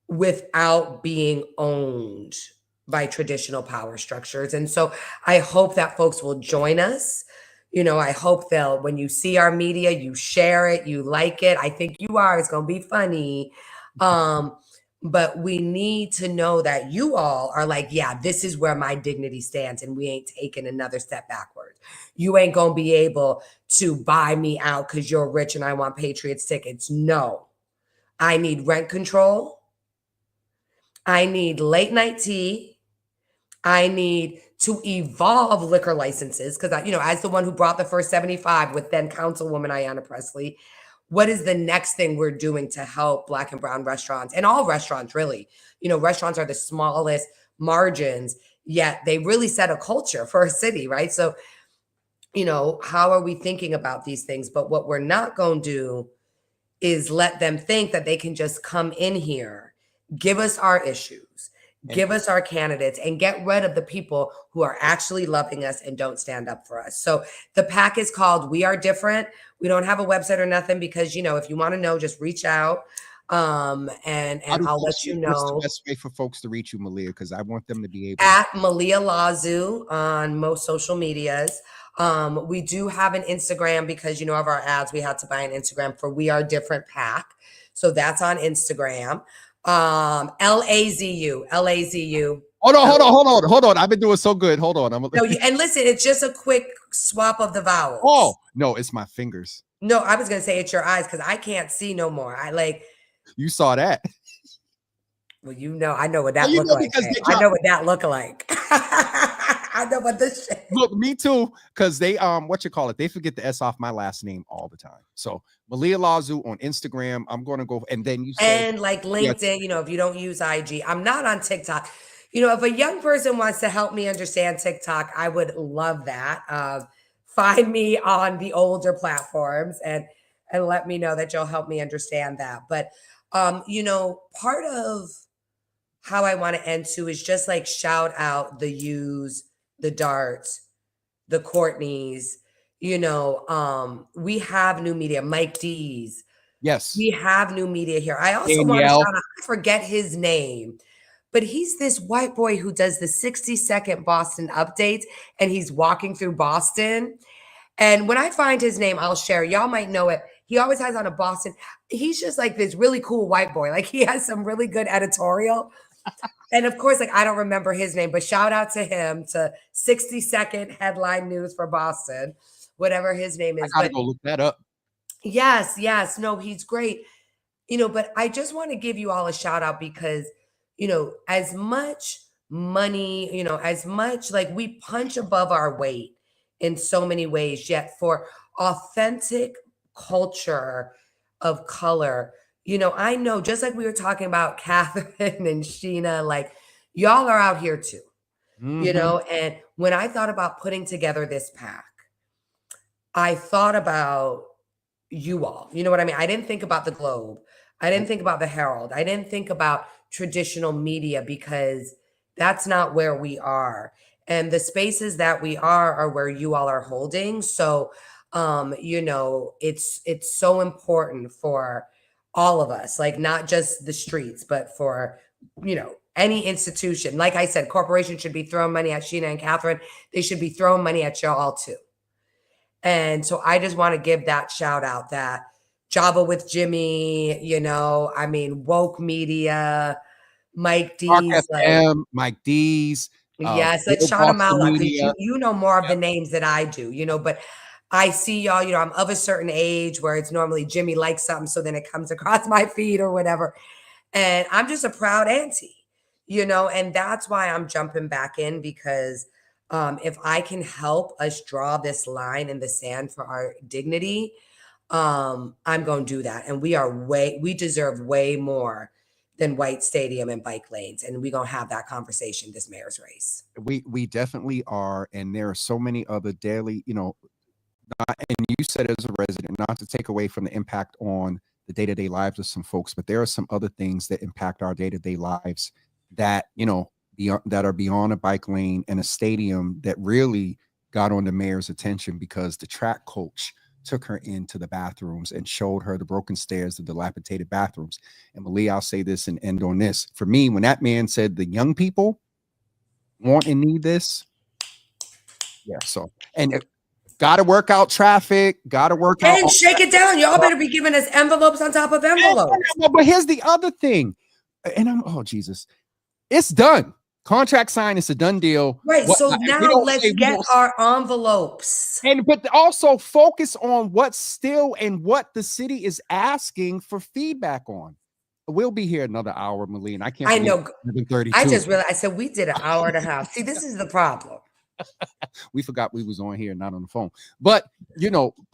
without being owned by traditional power structures. And so I hope that folks will join us. I hope they'll, when you see our media, you share it, you like it. I think you are. It's going to be funny. But we need to know that you all are like, yeah, this is where my dignity stands, and we ain't taking another step backwards. You ain't going to be able to buy me out because you're rich and I want Patriots tickets. No, I need rent control. I need late night tea. I need to evolve liquor licenses because, as the one who brought the first 75 with then Councilwoman Ayanna Presley, what is the next thing we're doing to help Black and brown restaurants and all restaurants, really? Restaurants are the smallest margins, yet they really set a culture for a city, right? So, how are we thinking about these things? But what we're not going to do is let them think that they can just come in here, give us our issues, give us our candidates, and get rid of the people who are actually loving us and don't stand up for us. So the PAC is called We Are Different. We don't have a website or nothing because, if you want to know, just reach out. And I'll let you know. What's the best way for folks to reach you, Malia? Because I want them to be able at Malia Lazu on most social medias. We do have an Instagram because, of our ads, we had to buy an Instagram for We Are Different PAC. So that's on Instagram. LAZU. Hold on. I've been doing so good. Hold on. And listen, it's just a quick swap of the vowels. Oh, no, it's my fingers. No, I was going to say it's your eyes because I can't see no more. You saw that. Well, I know what that looked like. I know what that looked like. I know what this shit. Look, me too, because they they forget the S off my last name all the time. So Malia Lazu on Instagram. I'm going to go, and then you say, and like LinkedIn, if you don't use IG. I'm not on TikTok. If a young person wants to help me understand TikTok, I would love that. Find me on the older platforms and let me know that you'll help me understand that. But part of how I want to end too is just like shout out the U's, the Darts, the Courtneys. We have new media. Mike D's. Yes, we have new media here. I also want to shout out. I forget his name, but he's this white boy who does the 60-second Boston updates, and he's walking through Boston. And when I find his name, I'll share. Y'all might know it. He always has on a Boston. He's just like this really cool white boy. Like he has some really good editorial. And of course, I don't remember his name, but shout out to him, to 60-second headline news for Boston, whatever his name is. I gotta go look that up. Yes. No, he's great. But I just want to give you all a shout out because, as much money, as much we punch above our weight in so many ways, yet for authentic culture of color, I know, just like we were talking about Catherine and Sheena, y'all are out here too, and when I thought about putting together this PAC, I thought about you all. You know what I mean? I didn't think about the Globe. I didn't think about the Herald. I didn't think about traditional media because that's not where we are. And the spaces that we are where you all are holding. So, it's so important for all of us, not just the streets, but for, any institution. Like I said, corporations should be throwing money at Sheena and Catherine. They should be throwing money at y'all too. And so I just want to give that shout out, that Java with Jimmy, woke media, Mike D's. Mike D's. Yes, let's shout them out because you know more of the names that I do, but I see y'all, I'm of a certain age where it's normally Jimmy likes something, so then it comes across my feed or whatever. And I'm just a proud auntie, and that's why I'm jumping back in because if I can help us draw this line in the sand for our dignity, I'm going to do that. And we deserve way more than white stadium and bike lanes. And we're going to have that conversation this mayor's race. We definitely are. And there are so many other daily, and you said as a resident, not to take away from the impact on the day-to-day lives of some folks, but there are some other things that impact our day-to-day lives that, that are beyond a bike lane and a stadium that really got on the mayor's attention because the track coach took her into the bathrooms and showed her the broken stairs, the dilapidated bathrooms. And Malia, I'll say this and end on this. For me, when that man said the young people, want and need this. Yeah. So, and got to work out traffic, got to work out. And shake it down. Y'all better be giving us envelopes on top of envelopes. But here's the other thing. And oh, Jesus, it's done. Contract signed. It's a done deal. Right. So now let's get our envelopes. But also focus on what's still and what the city is asking for feedback on. We'll be here another hour, Malia, and I can't. I know. 32. I just realized. I said we did an hour and a half. See, this is the problem. We forgot we was on here, not on the phone. But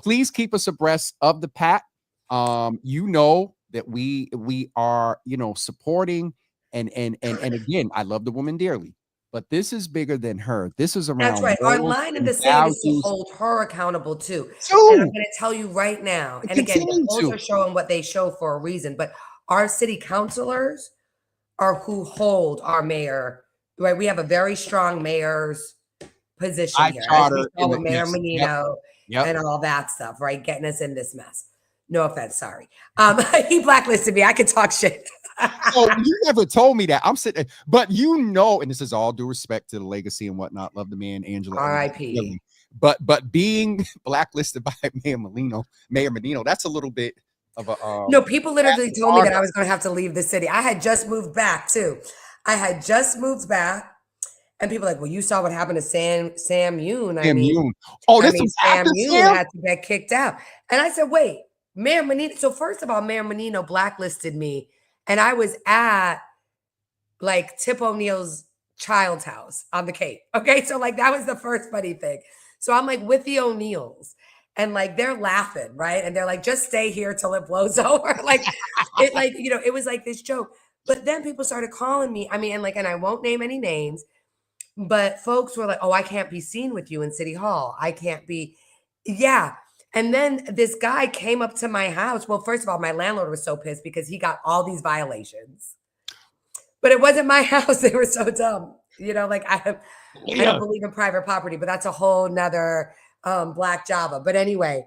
please keep us abreast of the PAC. That we are supporting and again, I love the woman dearly, but this is bigger than her. This is around. That's right. Our line in the sand is to hold her accountable too. And I'm going to tell you right now. And again, the polls are showing what they show for a reason. But our city councilors are who hold our mayor. Right. We have a very strong mayor's position here. With Mayor Menino and all that stuff. Right. Getting us in this mess. No offense. Sorry. He blacklisted me. I could talk shit. Oh, you never told me that. I'm sitting, but and this is all due respect to the legacy and whatnot. Love the man, Angela. R.I.P. But being blacklisted by Mayor Menino, that's a little bit of a no. People literally told me that I was going to have to leave the city. I had just moved back too. And people are like, well, you saw what happened to Sam Yoon. Sam Yoon had to get kicked out. And I said, wait, Mayor Menino. So first of all, Mayor Menino blacklisted me. And I was at like Tip O'Neill's child's house on the Cape. Okay. So like that was the first funny thing. So I'm like with the O'Neills and like they're laughing, right? And they're like, just stay here till it blows over. It was like this joke. But then people started calling me. I mean, and I won't name any names, but folks were like, oh, I can't be seen with you in City Hall. I can't be. Yeah. And then this guy came up to my house. Well, first of all, my landlord was so pissed because he got all these violations. But it wasn't my house. They were so dumb. I don't believe in private property, but that's a whole nother black Java. But anyway,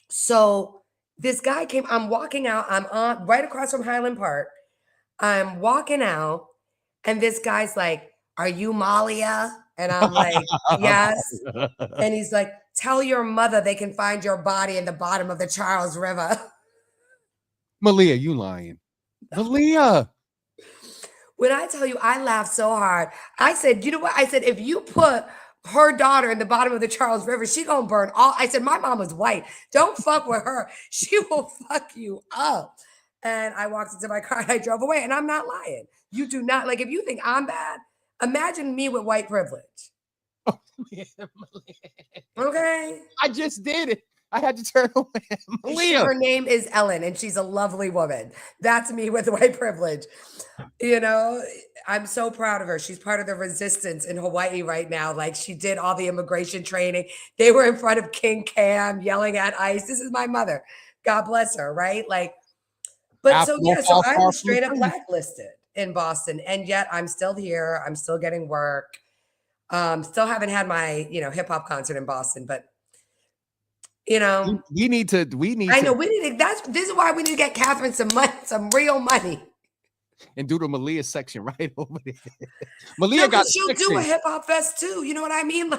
so this guy came. I'm walking out. I'm on right across from Highland Park. I'm walking out, and this guy's like, "Are you Malia?" And I'm like, "Yes." And he's like, tell your mother they can find your body in the bottom of the Charles River. Malia, you lying. Malia. When I tell you, I laughed so hard. I said, you know what? I said, if you put her daughter in the bottom of the Charles River, she gonna burn all. I said, my mom was white. Don't fuck with her. She will fuck you up. And I walked into my car and I drove away. And I'm not lying. You do not, if you think I'm bad, imagine me with white privilege. Okay. I just did it. I had to turn away. Her name is Ellen, and she's a lovely woman. That's me with white privilege. I'm so proud of her. She's part of the resistance in Hawaii right now. Like she did all the immigration training. They were in front of King Cam yelling at ICE. This is my mother. God bless her. Right. So I was straight up blacklisted in Boston. And yet I'm still here. I'm still getting work. Still haven't had my, hip hop concert in Boston, but we need to. This is why we need to get Catherine some money, some real money. And do the Malia section right over there. Malia she'll do a hip hop fest too. You know what I mean?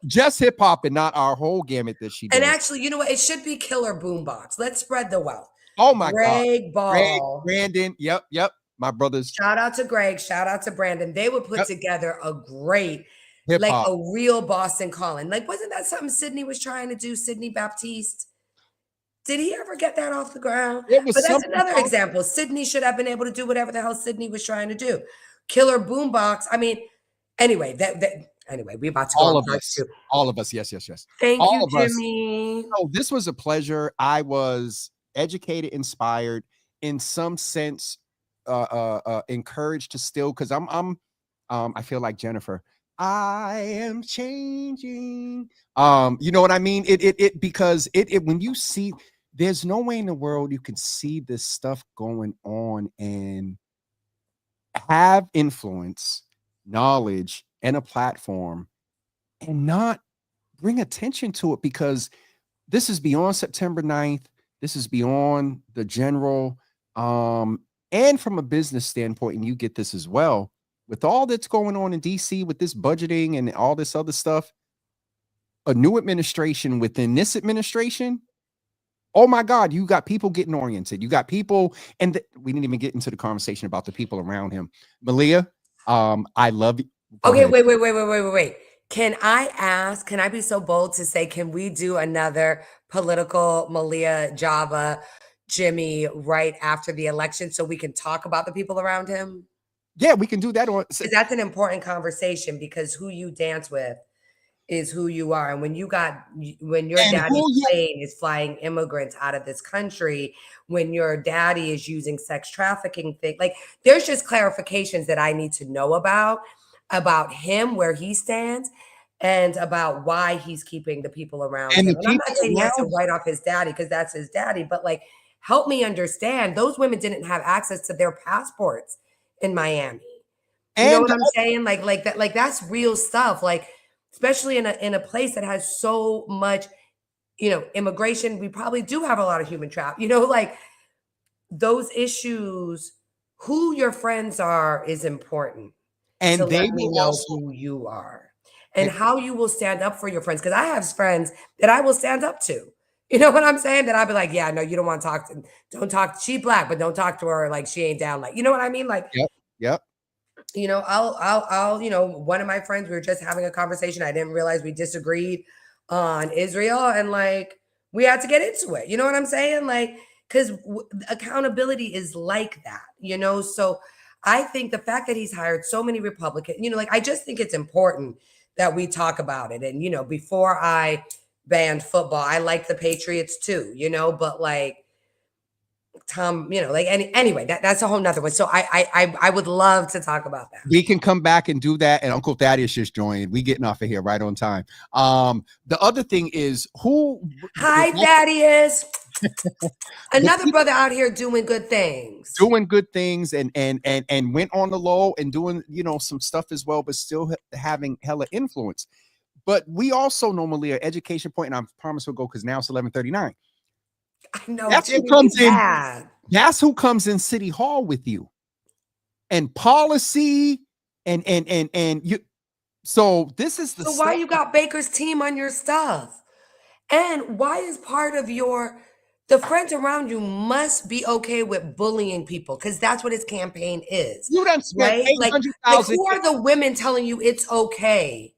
Just hip hop and not our whole gamut that she does. And actually, you know what? It should be Killer Boombox. Let's spread the wealth. Oh my God. Greg Ball. Brandon. Yep. My brothers. Shout out to Greg. Shout out to Brandon. They would put together a great, hip-hop. A real Boston calling. Wasn't that something Sydney was trying to do? Sydney Baptiste. Did he ever get that off the ground? But that's another example. Sydney should have been able to do whatever the hell Sydney was trying to do. Killer Boombox. I mean, anyway, we're about to go all of us. Too. All of us. Yes. Thank you, Jimmy. This was a pleasure. I was educated, inspired, in some sense, encouraged to still, because I feel like Jennifer. I am changing. You know what I mean? Because when you see, there's no way in the world you can see this stuff going on and have influence, knowledge, and a platform and not bring attention to it, because this is beyond September 9th. This is beyond the general, and from a business standpoint, and you get this as well. with all that's going on in DC with this budgeting and all this other stuff, a new administration within this administration, oh my God, you got people getting oriented. You got people, and we didn't even get into the conversation about the people around him. Malia, I love you. Go Okay, ahead. wait. Can I be so bold to say, can we do another political Malia Java Jimmy right after the election so we can talk about the people around him? Yeah, we can do that. Because that's an important conversation, because who you dance with is who you are. And when your daddy's plane is flying immigrants out of this country, when your daddy is using sex trafficking like there's just clarifications that I need to know about him, where he stands, and about why he's keeping the people around him. And I'm not saying he has to write off his daddy because that's his daddy, but like, help me understand, those women didn't have access to their passports in Miami. You know what I'm saying? Like that, like that's real stuff. Like, especially in a place that has so much, immigration. We probably do have a lot of human trafficking, like those issues. Who your friends are is important. And they let me know who you are and how you will stand up for your friends. Because I have friends that I will stand up to. You know what I'm saying? That I'll be like, yeah, no, you don't want to talk to, don't talk. She black, but don't talk to her like she ain't down. Like, you know what I mean? Like, yep. I'll, one of my friends, we were just having a conversation. I didn't realize we disagreed on Israel, and like, we had to get into it. You know what I'm saying? Like, because accountability is like that, So I think the fact that he's hired so many Republicans, like, I just think it's important that we talk about it. And, before I banned football, I like the Patriots too, but like, Tom, anyway, that's a whole nother one. So I would love to talk about that. We can come back and do that. And Uncle Thaddeus just joined. We getting off of here right on time. The other thing is Hi, Thaddeus. Another brother out here doing good things. And went on the low and doing, some stuff as well, but still having hella influence. But we also normally an education point, and I promise we'll go because now it's 11:39. I know that's who comes in. That's who comes in City Hall with you, and policy, and you. So this is the. So why you got Baker's team on your stuff, and why is part of the friends around you must be okay with bullying people, because that's what his campaign is. You done spent right? Like who are the women telling you it's okay?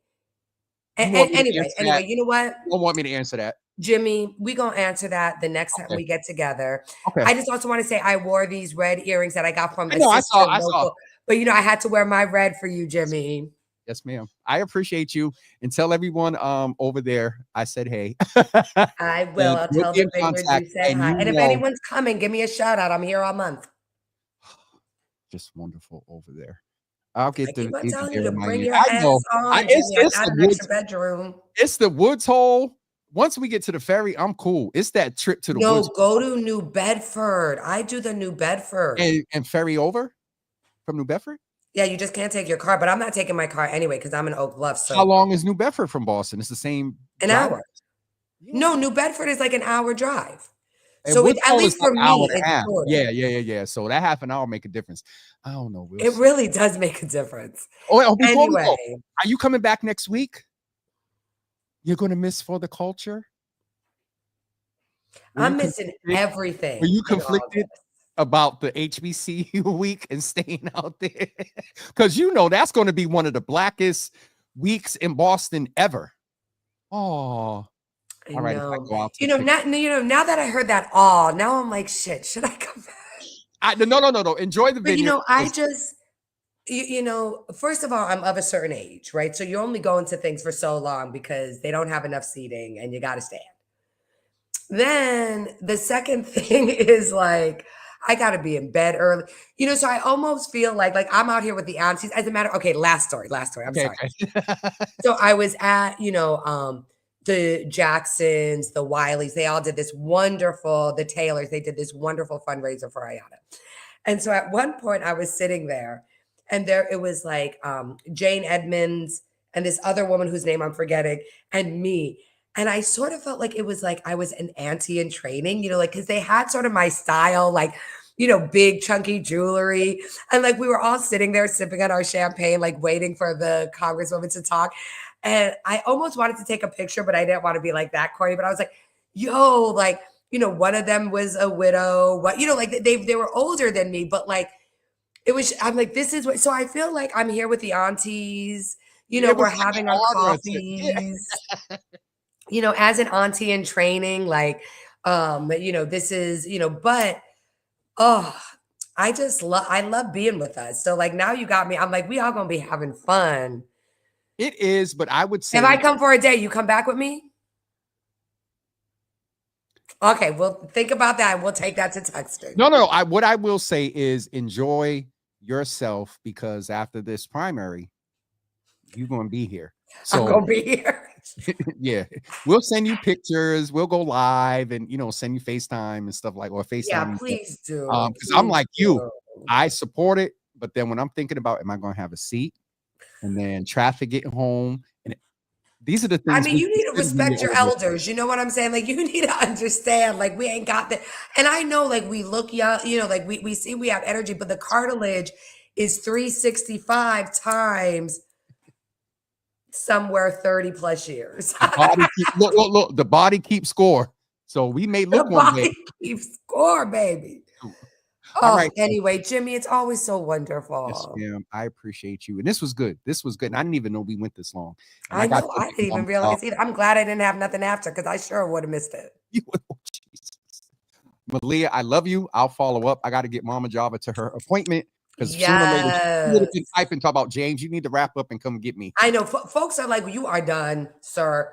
And anyway, you know what? You don't want me to answer that. Jimmy, we're going to answer that the next time we get together. Okay. I just also want to say I wore these red earrings that I got from I saw. But, I had to wear my red for you, Jimmy. Yes, ma'am. I appreciate you. And tell everyone over there I said hey. I will. I'll tell them you said hi. And if anyone's coming, give me a shout out. I'm here all month. Just wonderful over there. I'll get the telling you to bring your ass on. It's bedroom. It's the Woods Hole. Once we get to the ferry, I'm cool. It's that trip to the woods. Go to New Bedford. I do the New Bedford. And ferry over from New Bedford? Yeah, you just can't take your car, but I'm not taking my car anyway because I'm in Oak Bluff. So how long is New Bedford from Boston? It's the same. An hour. Yeah. No, New Bedford is like an hour drive. And so at least for me, it's yeah. So that half an hour make a difference. I don't know. It really does make a difference. Anyway, are you coming back next week? You're going to miss For the Culture? I'm missing everything. Were you conflicted about the HBCU week and staying out there? Because that's going to be one of the blackest weeks in Boston ever. Oh, all right. Now that I heard that, now I'm like, shit, should I come back? No. Enjoy the video. I just, first of all, I'm of a certain age, right? So you're only going to things for so long because they don't have enough seating and you got to stand. Then the second thing is like, I got to be in bed early, so I almost feel like I'm out here with the aunties. As a matter, okay, last story. I'm sorry. Okay. So I was at, the Jacksons, the Wileys, they all did this wonderful, the Taylors, they did this wonderful fundraiser for Ayana. And so at one point I was sitting there and it was like Jane Edmonds and this other woman whose name I'm forgetting and me. And I sort of felt like it was like I was an auntie in training, because they had sort of my style, big chunky jewelry. And like we were all sitting there sipping on our champagne, like waiting for the congresswoman to talk. And I almost wanted to take a picture, but I didn't want to be like that corny. But I was like, yo, like, one of them was a widow. Like they were older than me, but like I'm like, this is what, so I feel like I'm here with the aunties, It was we're like having an our honor to- yeah. coffees, as an auntie in training, like, this is, but, oh, I love being with us. So like now you got me, I'm like, we all gonna be having fun. It is, but I would If I say come for a day, you come back with me? Okay, well, think about that. We'll take that to texting. no. What I will say is enjoy yourself because after this primary, you're gonna be here. I'm So gonna be here. yeah, we'll send you pictures. We'll go live and send you FaceTime and stuff like or Yeah, FaceTime. please do. Because I'm Please like you, do. I support it, but then when I'm thinking about, am I gonna have a seat? And then traffic getting home, and these are the I things mean, we you need to consider when respect you're your older. elders. You know what I'm saying? Like, you need to understand, like, we ain't got that. And I know, like, we look young, like, we see we have energy, but the cartilage is 365 times somewhere 30 plus years. The body look. The body keeps score. So we may The look one day. body keeps score, baby. All Oh, right. anyway, Jimmy, it's always so Yes, wonderful. ma'am. I appreciate you. And this was good. This was good. And I didn't even know we went this long. And I I got know. to I get didn't even realize either. I'm glad I didn't have nothing after because I sure would have missed it. oh, Jesus. Malia, I love you. I'll follow up. I got to get Mama Java to her appointment because sooner or later she would have been Yes. typing talk about James. You need to wrap up and come get me. I know folks are like, you are done, sir.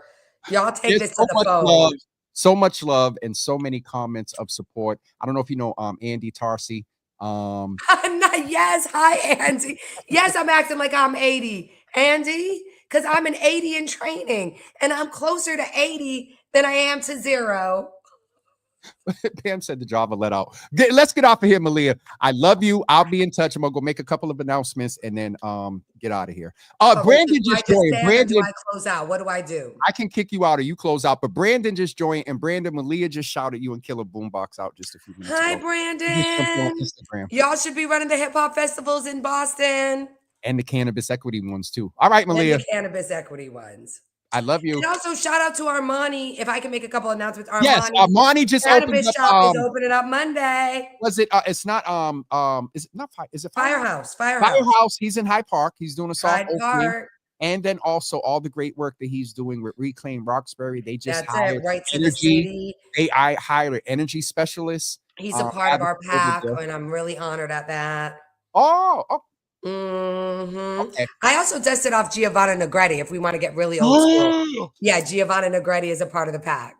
Y'all take There's this so to the much phone. love, so much love, and so many comments of support. I don't know if you know Andy Tarsi. Yes, hi, Andy. Yes, I'm acting like I'm 80. Andy, because I'm an 80 in training, and I'm closer to 80 than I am to 0. Pam said the Java let out. Let's get off of here, Malia. I love you. I'll be in touch. I'm gonna go make a couple of announcements and then get out of here. Brandon Do I just just joined. stand or do Brandon, I close out? What do I do? I can kick you out or you close out, but Brandon just joined and Brandon Malia just shouted you and Killer Boombox out just a few minutes Hi, ago. Just jumped on Brandon. Instagram Y'all should be running the hip hop festivals in Boston and the cannabis equity ones too. All right, and Malia. the cannabis equity ones. I love you. And also shout out to Armani. If I can make a couple announcements, Yes, Armani Armani just opened cannabis up. shop is opening up Monday. Was it? It's not. Is it not? Is it Firehouse? Firehouse. He's in Hyde Park. He's doing a soft Hyde opening. Park. And then also all the great work that he's doing with Reclaim Roxbury. They just That's hired it. Right to the energy. city. I hired energy specialists. He's a part of our over pack, there. and I'm really honored at that. Oh, Mhm. okay. I also dusted off Giovanna Negretti if we want to get really old school. Yeah, Giovanna Negretti is a part of the pack.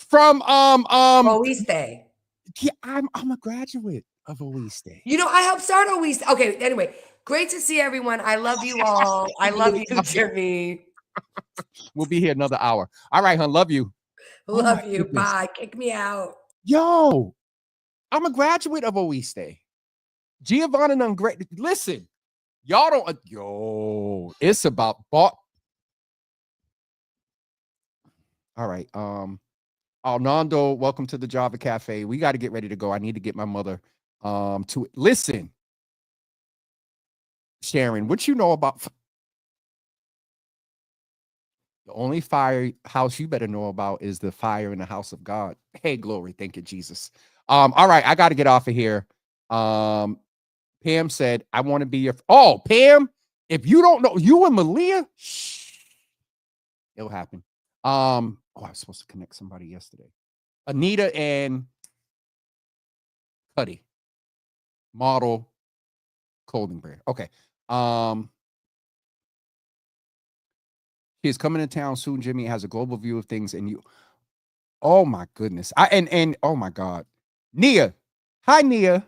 From Oiste. yeah, I'm a graduate of Oiste. I helped start Oiste. Okay, anyway, great to see everyone. I love you all. I love you, Jimmy. We'll be here another hour. All right, hon. Love you. Love you. Goodness. Bye. Kick me out. Yo, I'm a graduate of Oiste. Giovanna Negretti. Listen, y'all don't. It's about bought. All right. Nando, welcome to the Java Cafe. We got to get ready to go. I need to get my mother to listen. Sharon, what you know about the only firehouse you better know about is the fire in the house of God. Hey, glory. Thank you, Jesus. All right, I got to get off of here. Pam said, I want to be your Pam, if you don't know, you and Malia, shh, it'll happen. I was supposed to connect somebody yesterday. Anita and Cuddy, model clothing brand. Okay. He is coming to town soon. Jimmy has a global view of things, and you. Oh my goodness! And oh my God, Nia. Hi, Nia.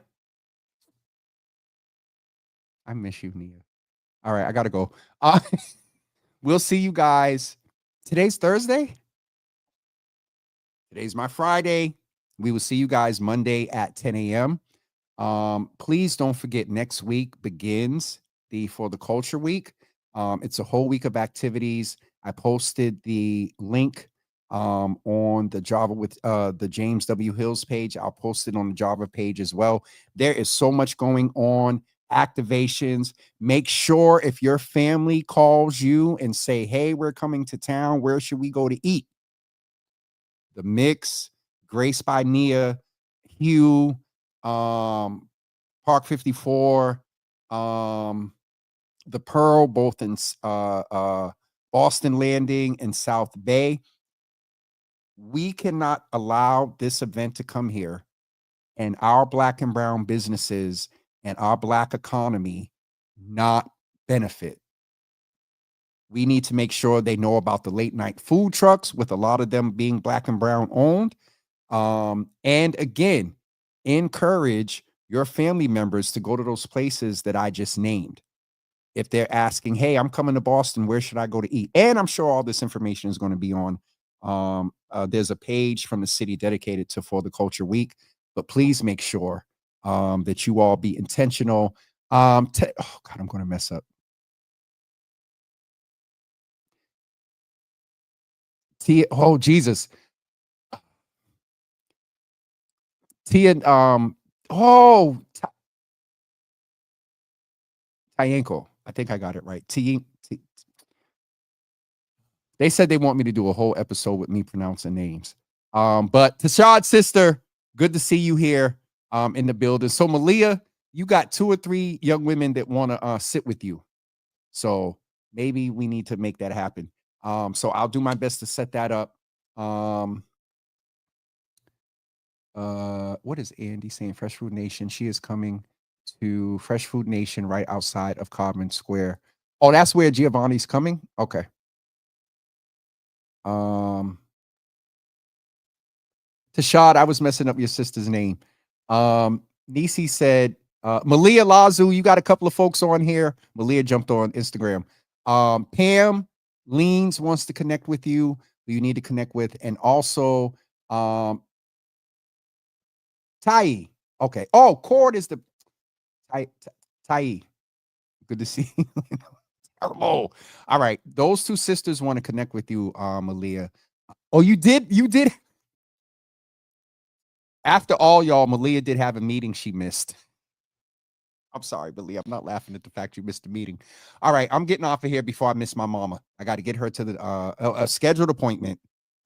I miss you, Nia. All right, I gotta go. We'll see you guys. Today's Thursday. Today's my Friday. We will see you guys Monday at 10 a.m. Please don't forget next week begins for the Culture Week. It's a whole week of activities. I posted the link on the Java with the James W. Hills page. I'll post it on the Java page as well. There is so much going on, activations. Make sure if your family calls you and say, hey, we're coming to town, where should we go to eat? The Mix, Grace by Nia, Hugh, Park 54, the Pearl, both in Boston Landing and South Bay. We cannot allow this event to come here and our Black and brown businesses and our Black economy not benefit. We need to make sure they know about the late night food trucks, with a lot of them being Black and brown owned. And again, encourage your family members to go to those places that I just named. If they're asking, hey, I'm coming to Boston, where should I go to eat? And I'm sure all this information is going to be on. There's a page from the city dedicated to For the Culture Week, but please make sure that you all be intentional. Oh God, I'm going to mess up. Oh Jesus. Tia, Tyanko. I think I got it right. They said they want me to do a whole episode with me pronouncing names. But Tashad's sister, good to see you here in the building. So Malia, you got 2 or 3 young women that want to sit with you. So maybe we need to make that happen. So I'll do my best to set that up. What is Andy saying? Fresh Food Nation. She is coming to Fresh Food Nation right outside of Codman Square. Oh, that's where Giovanni's coming? Okay. Tashad, I was messing up your sister's name. Nisi said, Malia Lazu, you got a couple of folks on here. Malia jumped on Instagram. Pam Leans wants to connect with you. You need to connect with, and also Tai. Okay. Oh, Cord is the Tai. Good to see you. Terrible. All right. Those 2 sisters want to connect with you, Malia. Oh, you did? You did? After all, y'all, Malia did have a meeting she missed. I'm sorry, Malia. I'm not laughing at the fact you missed the meeting. All right. I'm getting off of here before I miss my mama. I got to get her to the a scheduled appointment.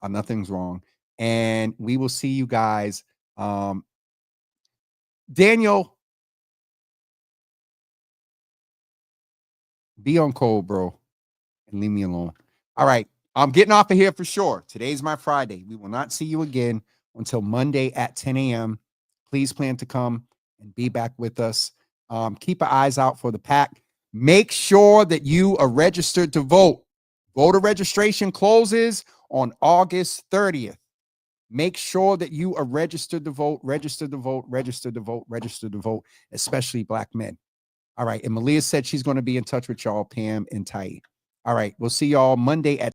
Nothing's wrong. And we will see you guys. Daniel, be on code, bro, and leave me alone. All right. I'm getting off of here for sure. Today's my Friday. We will not see you again until Monday at 10 a.m. Please plan to come and be back with us. Keep your eyes out for the pack. Make sure that you are registered to vote. Voter registration closes on August 30th. Make sure that you are registered to vote, registered to vote, registered to vote, registered to vote, especially Black men. All right. And Malia said she's going to be in touch with y'all, Pam and Tai. All right. We'll see y'all Monday at